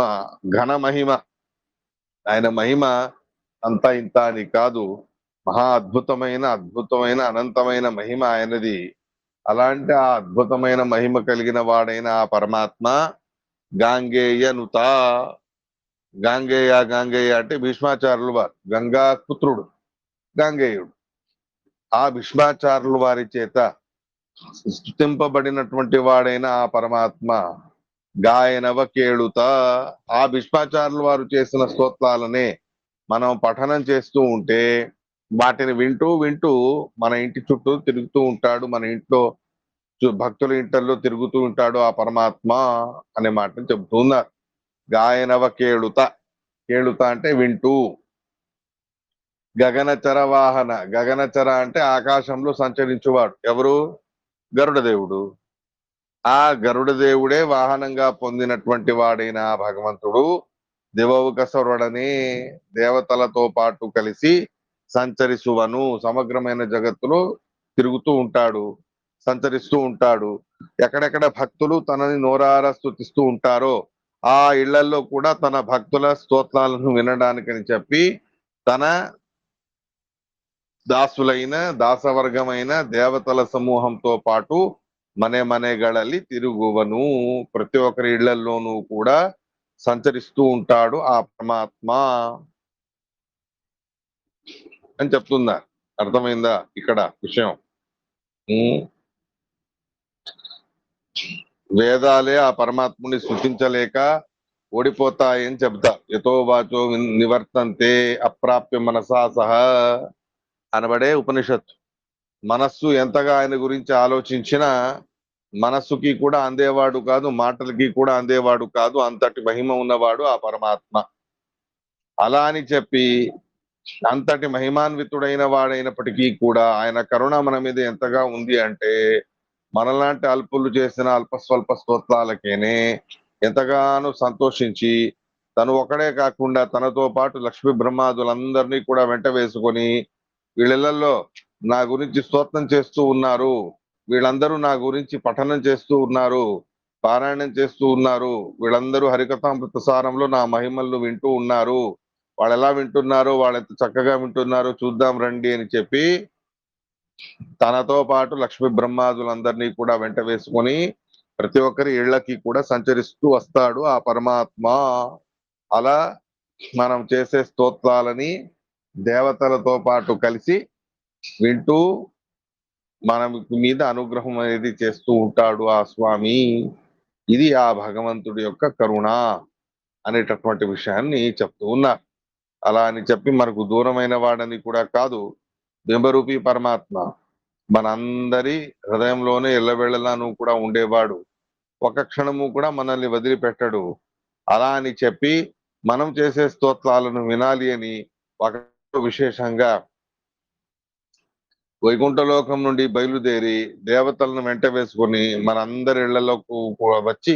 ఘన మహిమ, ఆయన మహిమ అంతా ఇంత అని కాదు, మహా అద్భుతమైన అనంతమైన మహిమ ఆయనది. అలాంటి ఆ అద్భుతమైన మహిమ కలిగిన వాడైన ఆ పరమాత్మ గాంగేయనుత. గాంగేయ అంటే భీష్మాచార్యులు వారు, గంగా పుత్రుడు గాంగేయుడు. ఆ భీష్మాచార్యుల వారి చేత స్తుతింపబడినటువంటి వాడైన ఆ పరమాత్మ గాయనవ కేళుత. ఆ భీష్మాచార్యుల వారు చేసిన స్తోత్రాలనే మనం పఠనం చేస్తూ ఉంటే వాటిని వింటూ వింటూ మన ఇంటి చుట్టూ తిరుగుతూ ఉంటాడు, మన ఇంట్లో భక్తుల ఇంటల్లో తిరుగుతూ ఉంటాడు ఆ పరమాత్మ అనే మాటను చెబుతూ ఉన్నారు. గాయనవ కేళుత. కేళుత అంటే వింటూ. గగనచర వాహన. గగనచర అంటే ఆకాశంలో సంచరించువాడు. ఎవరు? గరుడ దేవుడు. ఆ గరుడ దేవుడే వాహనంగా పొందినటువంటి వాడైన ఆ భగవంతుడు దివౌకసరుడనే దేవతలతో పాటు కలిసి సంచరిసువను. సమగ్రమైన జగత్తులో తిరుగుతూ ఉంటాడు, సంచరిస్తూ ఉంటాడు. ఎక్కడెక్కడ భక్తులు తనని నోరారా స్తుతిస్తూ ఉంటారో ఆ ఇళ్లలో కూడా తన భక్తుల స్తోత్రాలను వినడానికని చెప్పి తన దాసులైన దాసవర్గమైన దేవతల సమూహంతో పాటు మನೆಗಳಲ್ಲಿ తిరుగువను. ప్రతి ఒక్కరి ఇళ్లలోనూ కూడా సంచరిస్తూ ఉంటాడు ఆ పరమాత్మ అని చెప్తున్నారు. అర్థమైందా ఇక్కడ విషయం? వేదాలే ఆ పరమాత్ముని సృష్టించలేక ఓడిపోతాయని చెప్తా. యతో వాచో నివర్తంతే అప్రాప్య మనసా సహ అనబడే ఉపనిషత్తు. మనస్సు ఎంతగా ఆయన గురించి ఆలోచించినా మనస్సుకి కూడా అందేవాడు కాదు, మాటలకి కూడా అందేవాడు కాదు. అంతటి మహిమ ఉన్నవాడు ఆ పరమాత్మ. అలా అని చెప్పి అంతటి మహిమాన్వితుడైన వాడైనప్పటికీ కూడా ఆయన కరుణ మన మీద ఎంతగా ఉంది అంటే మనలాంటి అల్పులు చేసిన అల్పస్వల్ప స్తోత్రాలకేనే ఎంతగానో సంతోషించి తను ఒకడే కాకుండా తనతో పాటు లక్ష్మీ బ్రహ్మాదులందరినీ కూడా వెంట వేసుకొని వీళ్ళల్లో నా గురించి స్తోత్రం చేస్తూ ఉన్నారు, వీళ్ళందరూ నా గురించి పఠనం చేస్తూ ఉన్నారు, పారాయణం చేస్తూ ఉన్నారు, వీళ్ళందరూ హరికథామృత సారంలో నా మహిమలను వింటూ ఉన్నారు, వాళ్ళు ఎలా వింటున్నారో, వాళ్ళు ఎంత చక్కగా వింటున్నారో చూద్దాం రండి అని చెప్పి తనతో పాటు లక్ష్మీ బ్రహ్మాదులందరినీ కూడా వెంట వేసుకొని ప్రతి ఒక్కరి ఇళ్లకి కూడా సంచరిస్తూ వస్తాడు ఆ పరమాత్మ. అలా మనం చేసే స్తోత్రాలని దేవతలతో పాటు కలిసి వింటూ మన మీద అనుగ్రహం అనేది చేస్తూ ఉంటాడు ఆ స్వామి. ఇది ఆ భగవంతుడి యొక్క కరుణ అనేటటువంటి విషయాన్ని చెప్తూ ఉన్నారు. అలా అని చెప్పి మనకు దూరమైన వాడని కూడా కాదు. బింబరూపి పరమాత్మ మనందరి హృదయంలోనే ఎల్లవేళలాను కూడా ఉండేవాడు. ఒక క్షణము కూడా మనల్ని వదిలిపెట్టడు. అలా అని చెప్పి మనం చేసే స్తోత్రాలను వినాలి అని ఒక విశేషంగా వైకుంఠలోకం నుండి బయలుదేరి దేవతలను వెంట వేసుకొని మనందరి ఇళ్లలోకి వచ్చి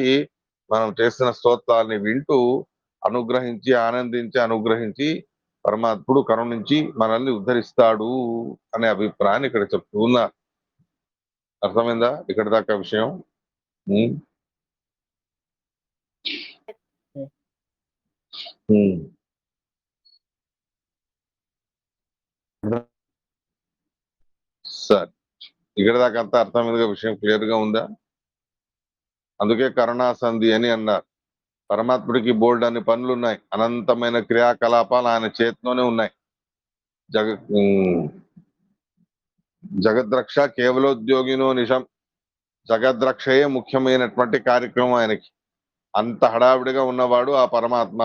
మనం చేసిన స్తోత్రాలని వింటూ అనుగ్రహించి అనుగ్రహించి పరమాత్ముడు కరుణించి మనల్ని ఉద్ధరిస్తాడు అనే అభిప్రాయాన్ని ఇక్కడ చెప్తూ ఉన్నారు. అర్థమైందా ఇక్కడ దాకా విషయం? ఇక్కడ దాకా అంతా అర్థమైనగా విషయం క్లియర్ గా ఉందా? అందుకే కరుణాసంధి అని అన్నారు. పరమాత్ముడికి బోల్డ్ అన్ని పనులు ఉన్నాయి, అనంతమైన క్రియాకలాపాలు ఆయన చేతిలోనే ఉన్నాయి. జగద్రక్ష కేవలోద్యోగినో నిజం. జగద్రక్షయే ముఖ్యమైనటువంటి కార్యక్రమం ఆయనకి. అంత హడావిడిగా ఉన్నవాడు ఆ పరమాత్మ.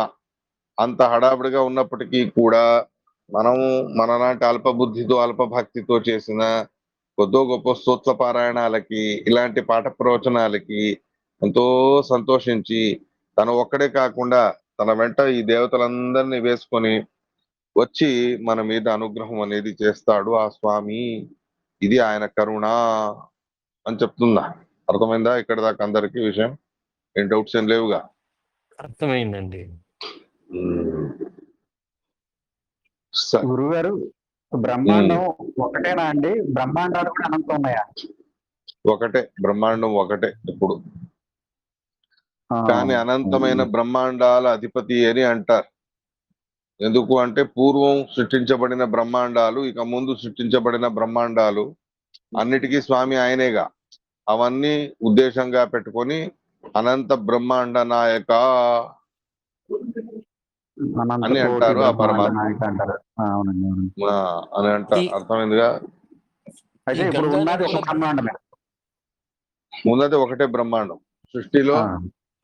అంత హడావిడిగా ఉన్నప్పటికీ కూడా మనము మనలాంటి అల్పబుద్ధితో అల్పభక్తితో చేసిన కొద్దో గొప్ప స్తోత్ర పారాయణాలకి, ఇలాంటి పాఠ ప్రవచనాలకి ఎంతో సంతోషించి తను ఒక్కడే కాకుండా తన వెంట ఈ దేవతలందరినీ వేసుకొని వచ్చి మన మీద అనుగ్రహం అనేది చేస్తాడు ఆ స్వామి. ఇది ఆయన కరుణ అని చెప్తుందా? అర్థమైందా ఇక్కడ దాకా అందరికి విషయం? ఏం డౌట్స్ ఏం లేవుగా? అర్థమైందండి. గురువు గారు, బ్రహ్మాండం ఒకటేనా అండి? బ్రహ్మాండాలు కూడా అనంతం ఉన్నాయా? ఒకటే బ్రహ్మాండం, ఒకటే ఎప్పుడు. కానీ అనంతమైన బ్రహ్మాండాల అధిపతి అని అంటారు. ఎందుకు అంటే పూర్వం సృష్టించబడిన బ్రహ్మాండాలు, ఇక ముందు సృష్టించబడిన బ్రహ్మాండాలు అన్నిటికీ స్వామి ఆయనేగా. అవన్నీ ఉద్దేశంగా పెట్టుకొని అనంత బ్రహ్మాండ నాయక అని అంటారు ఆ పరమాత్మ అని అంటారు. అర్థమైందిగా? అయితే ఇప్పుడు ఉన్నది ఒక బ్రహ్మాండమే. ఉన్నది ఒకటే బ్రహ్మాండం, సృష్టిలో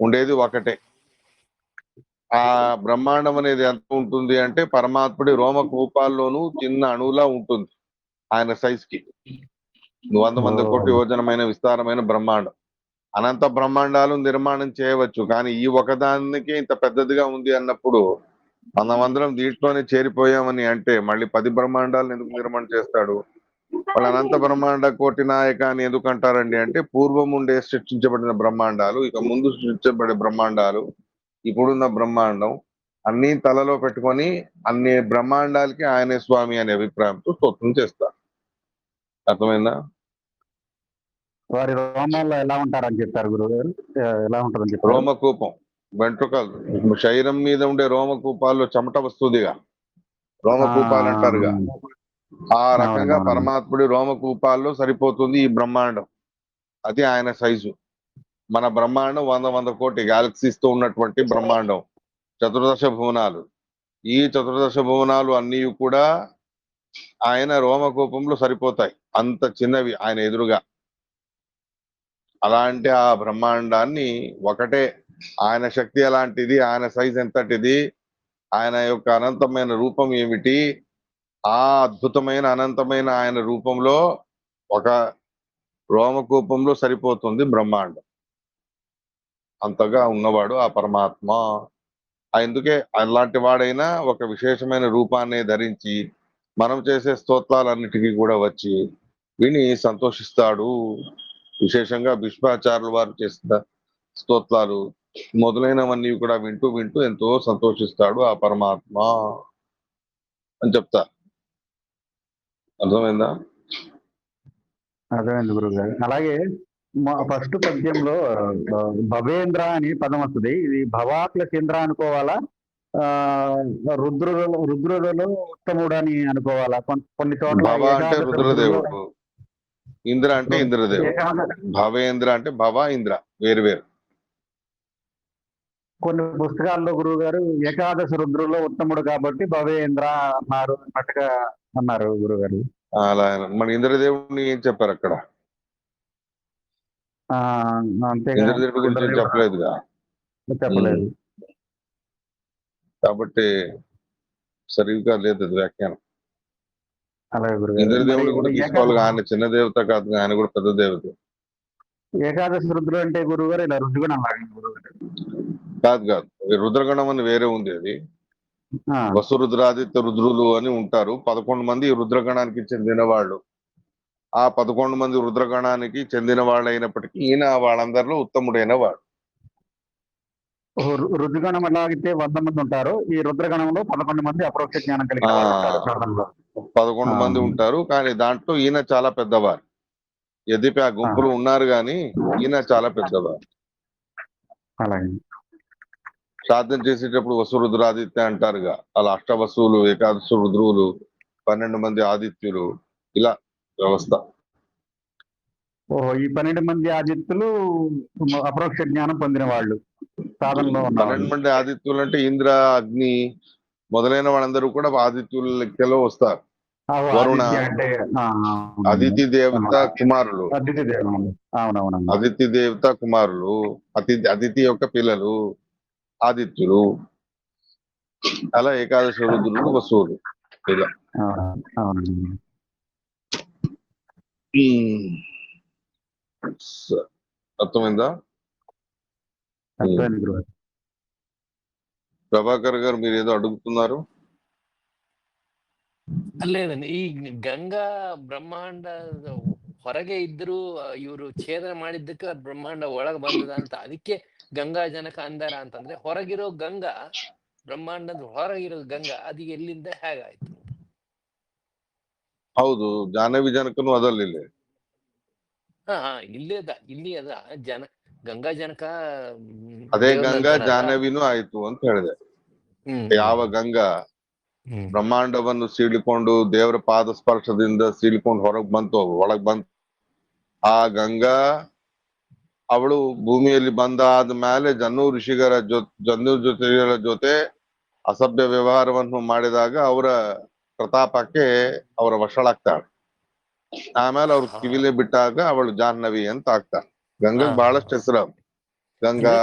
ఉండేది ఒకటే. ఆ బ్రహ్మాండం అనేది ఎంత ఉంటుంది అంటే పరమాత్ముడి రోమకూపాల్లోనూ చిన్న అణువులా ఉంటుంది ఆయన సైజ్ కి. 100 కోటి యోజనమైన విస్తారమైన బ్రహ్మాండం. అనంత బ్రహ్మాండాలు నిర్మాణం చేయవచ్చు, కానీ ఈ ఒకదానికి ఇంత పెద్దదిగా ఉంది అన్నప్పుడు మనమందరం దీంట్లోనే చేరిపోయామని అంటే మళ్ళీ 10 బ్రహ్మాండాలను ఎందుకు నిర్మాణం చేస్తాడు? వాళ్ళు అనంత బ్రహ్మాండ కోటి నాయక అని ఎందుకు అంటారండి అంటే పూర్వం ఉండే సృష్టించబడిన బ్రహ్మాండాలు, ఇక ముందు సృష్టించబడే బ్రహ్మాండాలు, ఇప్పుడున్న బ్రహ్మాండం అన్ని తలలో పెట్టుకొని అన్ని బ్రహ్మాండాలకి ఆయనే స్వామి అనే అభిప్రాయంతో స్తోత్రం చేస్తారు. అర్థమైందా? వారి రోమాల్లో ఎలా ఉంటారని చెప్పారు గురువు గారు? ఎలా ఉంటుందని చెప్పారు? రోమకూపం, వెంట్రుకలు, శరీరం మీద ఉండే రోమకూపాల్లో చెమట వస్తుందిగా, రోమకూపాలు అంటారుగా. ఆ రకంగా పరమాత్ముడి రోమకూపాల్లో సరిపోతుంది ఈ బ్రహ్మాండం. అది ఆయన సైజు. మన బ్రహ్మాండం 100 కోటి గ్యాలక్సీస్ తో ఉన్నటువంటి బ్రహ్మాండం, చతుర్దశ భువనాలు. ఈ చతుర్దశ భువనాలు అన్నీ కూడా ఆయన రోమకూపంలో సరిపోతాయి, అంత చిన్నవి ఆయన ఎదురుగా. అలాంటి ఆ బ్రహ్మాండాన్ని ఒకటే, ఆయన శక్తి ఎలాంటిది, ఆయన సైజ్ ఎంతటిది, ఆయన యొక్క అనంతమైన రూపం ఏమిటి, ఆ అద్భుతమైన అనంతమైన ఆయన రూపంలో ఒక రోమకూపంలో సరిపోతుంది బ్రహ్మాండం. అంతగా ఉన్నవాడు ఆ పరమాత్మ. అందుకే అలాంటి వాడైనా ఒక విశేషమైన రూపాన్ని ధరించి మనం చేసే స్తోత్రాలన్నిటికీ కూడా వచ్చి విని సంతోషిస్తాడు. విశేషంగా భీష్మాచార్యుల వారు చేసిన స్తోత్రాలు మొదలైనవన్నీ కూడా వింటూ వింటూ ఎంతో సంతోషిస్తాడు ఆ పరమాత్మ అని చెప్తా. అర్థమైందా? అర్థమైంది గురువు గారు. అలాగే ఫస్ట్ పద్యంలో భవేంద్ర అని పదం వస్తుంది. ఇది భవా ప్లస్ ఇంద్ర అనుకోవాలా, రుద్రులలో ఉత్తముడు అని అనుకోవాలా? కొన్ని చోట్ల భవ అంటే రుద్రదేవుడు, ఇంద్ర అంటే ఇంద్రదేవుడు. భవేంద్ర అంటే భవ ఇంద్ర వేరు వేరు. కొన్ని పుస్తకాల్లో గురువు గారు ఏకాదశ రుద్రుల్లో ఉత్తముడు కాబట్టి భవేంద్ర అన్నారు అన్నట్టుగా అన్నారు గురువు గారు. అలా మన ఇంద్రదేవుడిని ఏం చెప్పారు అక్కడ? ఇంద్రదేవుడి గురించి చెప్పలేదుగా. చెప్పలేదు కాబట్టి సరిగ్గా లేదు అది వ్యాఖ్యానం. అలాగే గురువు ఇంద్రదేవుడు కూడా తీసుకోవాలి, ఆయన చిన్న దేవత కాదు, ఆయన కూడా పెద్ద దేవత. ఏకాదశి రుద్రుడు అంటే గురువు గారు ఇలా రుద్రగణం కాదు కాదు, రుద్రగణం అని వేరే ఉంది. అది వసురుద్రాదిత్య రుద్రులు అని ఉంటారు. 11 మంది రుద్రగణానికి చెందిన వాళ్ళు. ఆ 11 మంది రుద్రగణానికి చెందిన వాళ్ళు అయినప్పటికీ ఈయన వాళ్ళందరిలో ఉత్తముడైన వాడు. రుద్రగణం ఎలాగైతే 100 మంది ఉంటారు, ఈ రుద్రగణంలో 11 మంది అపరోక్ష జ్ఞానం కలిగిన 11 మంది ఉంటారు, కానీ దాంట్లో ఈయన చాలా పెద్దవారు. యద్యపి ఆ గుంపులు ఉన్నారు కానీ ఈయన చాలా పెద్దవారు. అలాగే శ్రాద్ధం చేసేటప్పుడు వసురుద్రాదిత్య అంటారుగా, అలా అష్టవసువులు, ఏకాదశ రుద్రువులు, 12 మంది ఆదిత్యులు, ఇలా వ్యవస్థ. ఓహో, ఈ 12 మంది ఆదిత్యులు అపరోక్ష జ్ఞానం పొందిన వాళ్ళు, సాధనలో 12 ఉన్నవాళ్ళు. మంది ఆదిత్యులు అంటే ఇంద్ర, అగ్ని మొదలైన వాళ్ళందరూ కూడా ఆదిత్యుల లెక్కలో వస్తారు. ఆహో, వరుణ, ఆదిత్య అంటే అదితి దేవత కుమారులు, అదితి దేవం. అవునవునమ్మా. అదితి దేవత కుమారులు, అదితి యొక్క పిల్లలు ఆదిత్యులు. అలా ఏకాదశ రుద్రులు వసువులు ఇలా. అవునండి. అర్థమైందా? అర్థమైంది గురుగారు. ప్రభాకర్ గారు మీరు ఏదో అడుగుతున్నారు. లేదండి, ಈ ಗಂಗಾ ಬ್ರಹ್ಮಾಂಡ ಹೊರಗೆ ಇದ್ರು ಇವರು ಛೇದನ ಮಾಡಿದ್ದಕ್ಕೆ ಬ್ರಹ್ಮಾಂಡ ಒಳಗೆ ಬಂದದ ಅಂತ, ಅದಕ್ಕೆ ಗಂಗಾ ಜನಕ ಅಂದಾರ ಅಂತಂದ್ರೆ, ಹೊರಗಿರೋ ಗಂಗಾ ಬ್ರಹ್ಮಾಂಡದ ಹೊರಗಿರೋ ಗಂಗಾ ಅದು ಎಲ್ಲಿಂದ ಹೇಗಾಯ್ತು? ಹೌದು, ಜಾಹ್ನವಿ ಜನಕನು ಅದರಲ್ಲಿ. ಹಾ ಇಲ್ಲಿ ಅದ ಗಂಗಾ ಜನಕ ಅದೇ ದೇವ್ರನ್ನ ಗಂಗಾ ಅಂತಾರಲ್ಲ. ಜಾಹ್ನವಿನೂ ಆಯ್ತು ಅಂತ ಹೇಳಿದೆ. ಯಾವ ಗಂಗಾ ಹ್ಮ್ ಬ್ರಹ್ಮಾಂಡವನ್ನು ಸೀಳಿಕೊಂಡು ದೇವರ ಪಾದ ಸ್ಪರ್ಶದಿಂದ ಸೀಳಿಕೊಂಡು ಹೊರಗ್ ಬಂತು, ಒಳಗ್ ಬಂತು, ಆ ಗಂಗಾ ಅವಳು ಭೂಮಿಯಲ್ಲಿ ಬಂದಾದ ಮೇಲೆ ಜನ್ನೂರ್ ಋಷಿಗಳ ಜೊತೆ ಅಸಭ್ಯ ವ್ಯವಹಾರವನ್ನು ಮಾಡಿದಾಗ ಅವರ ಪ್ರತಾಪಕ್ಕೆ ಅವರ ವಶಳಾಗ್ತಾಳೆ. ಆಮೇಲೆ ಅವ್ರ ಕಿವಿಲೆ ಬಿಟ್ಟಾಗ ಅವಳು ಜಾಹ್ನವಿ ಅಂತ ಆಗ್ತಾಳೆ. ಗಂಗಾ ಬಹಳಷ್ಟು ಹೆಸರು, ಗಂಗಾ,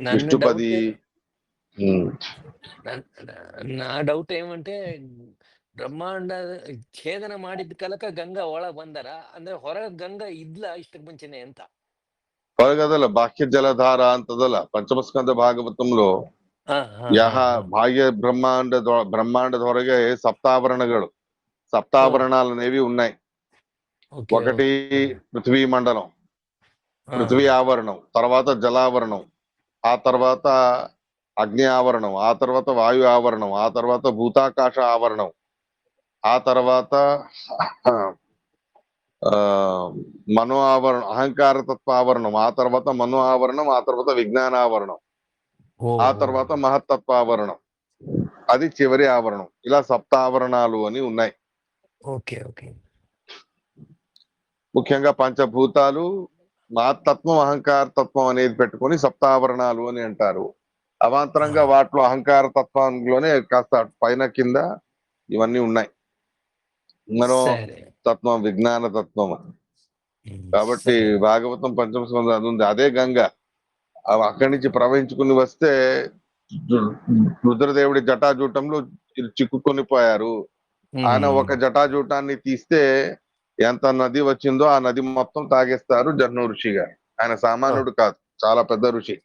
ನನ್ನ ವಿಷ್ಣುಪದಿ. నా డౌట్ ఏమంటే, బ్రహ్మాండ ఛేదన ಮಾಡಿದ కలక గంగా ಒಳ ಬಂದರ ಅಂದ್ರೆ ಹೊರ ಗಂಗಾ ಇದ್ಲ ಇಷ್ಟಕ್ಕೆ ಮುಂಚೆನೆ ಅಂತ. ಹೊರಗದಲ್ಲ, ಬಾಹ್ಯ ಜಲಧಾರ ಅಂತದಲ್ಲ పంచమస్కంద భాగవతంలో. బాహ్య బ్రహ్మాండದ ಹೊರಗೆ సప్తావరణాలు అనేవి ఉన్నాయి. ఒకటి పృథ్వీ మండలం, పృథ్వీ ఆవరణం, తర్వాత జలావరణం, ఆ తర్వాత అగ్ని ఆవరణం, ఆ తర్వాత వాయు ఆవరణం, ఆ తర్వాత భూతాకాశ ఆవరణం, ఆ తర్వాత మనో ఆవరణం, అహంకార తత్వ ఆవరణం, ఆ తర్వాత మనో ఆవరణం, ఆ తర్వాత విజ్ఞాన ఆవరణం, ఆ తర్వాత మహత్తత్వ ఆవరణం, అది చివరి ఆవరణం. ఇలా సప్తావరణాలు అని ఉన్నాయి. Okay okay. ముఖ్యంగా పంచభూతాలు, మహత్తత్వం, అహంకార తత్వం అనేది పెట్టుకొని సప్తావరణాలు అని అంటారు. అవాంతరంగా వాటిలో అహంకార తత్వంలోనే కాస్త పైన కింద ఇవన్నీ ఉన్నాయి. మనో తత్వం, విజ్ఞాన తత్వం. కాబట్టి భాగవతం పంచమ స్కందం అది ఉంది. అదే గంగ అక్కడి నుంచి ప్రవహించుకుని వస్తే రుద్రదేవుడి జటాజూటంలో చిక్కుకొని పోయారు. ఆయన ఒక జటాజూటాన్ని తీస్తే ఎంత నది వచ్చిందో ఆ నది మొత్తం తాగేస్తారు జహ్ను ఋషి గారు. ఆయన సామాన్యుడు కాదు, చాలా పెద్ద ఋషి.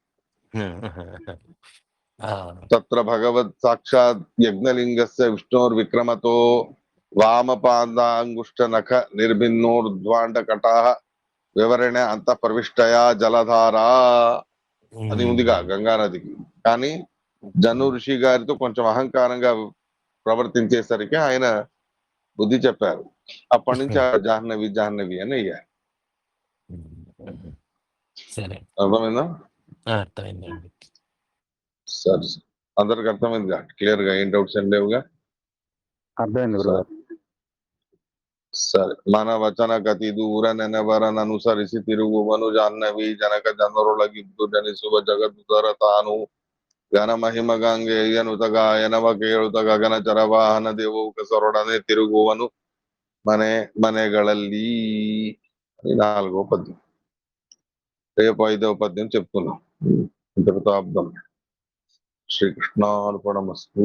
తత్ర భగవత్ సాక్షాత్ యజ్ఞలింగస్య విష్ణోర్ విక్రమతో వామపాదాంగుష్ట నఖ నిర్భిన్నోర్ధ్వాండ కటాహ వివరణ అంత ప్రవిష్టయా జలధార అని ఉందిగా గంగా నదికి. కానీ జన్ను ఋషి గారితో కొంచెం అహంకారంగా ప్రవర్తించేసరికి ఆయన బుద్ధి చెప్పారు. అప్పటి నుంచి ఆ జాహ్నవి జాహ్నవి అని అయ్యారు. సరే, అర్థమైందా? అర్థమైందండి. సరే, అందరికి అర్థమైందిగా, క్లియర్ గా, ఏం డౌట్స్ ఏం లేవుగా? అర్థమైంది గురుగారు. సరే, మన వచన గతి దూರ ನೆನೆವರನ ಅನುಸರಿಸಿ ತಿರುಗುವನು ಜಾಹ್ನವಿ ಜನಕ ಜನರೊಳಗಿದ್ದು ಜನಿಸುವ ಜಗದುದರ ತಾನು ಘನ ಮಹಿಮ ಗಂಗೆಯನುತ ಗಾಯನವ ಕೇಳುತ್ತ ಗಗನ ಚರವಾಹನ ದೇವವು ಕಸರೊಡನೆ ತಿರುಗುವನು ಮನೆಗಳಲ್ಲಿ. 4వ పద్యం. రేపు 5వ పద్యం చెప్తున్నాం. ఇంతటితో అర్థం. శ్రీకృష్ణార్పణమస్తు.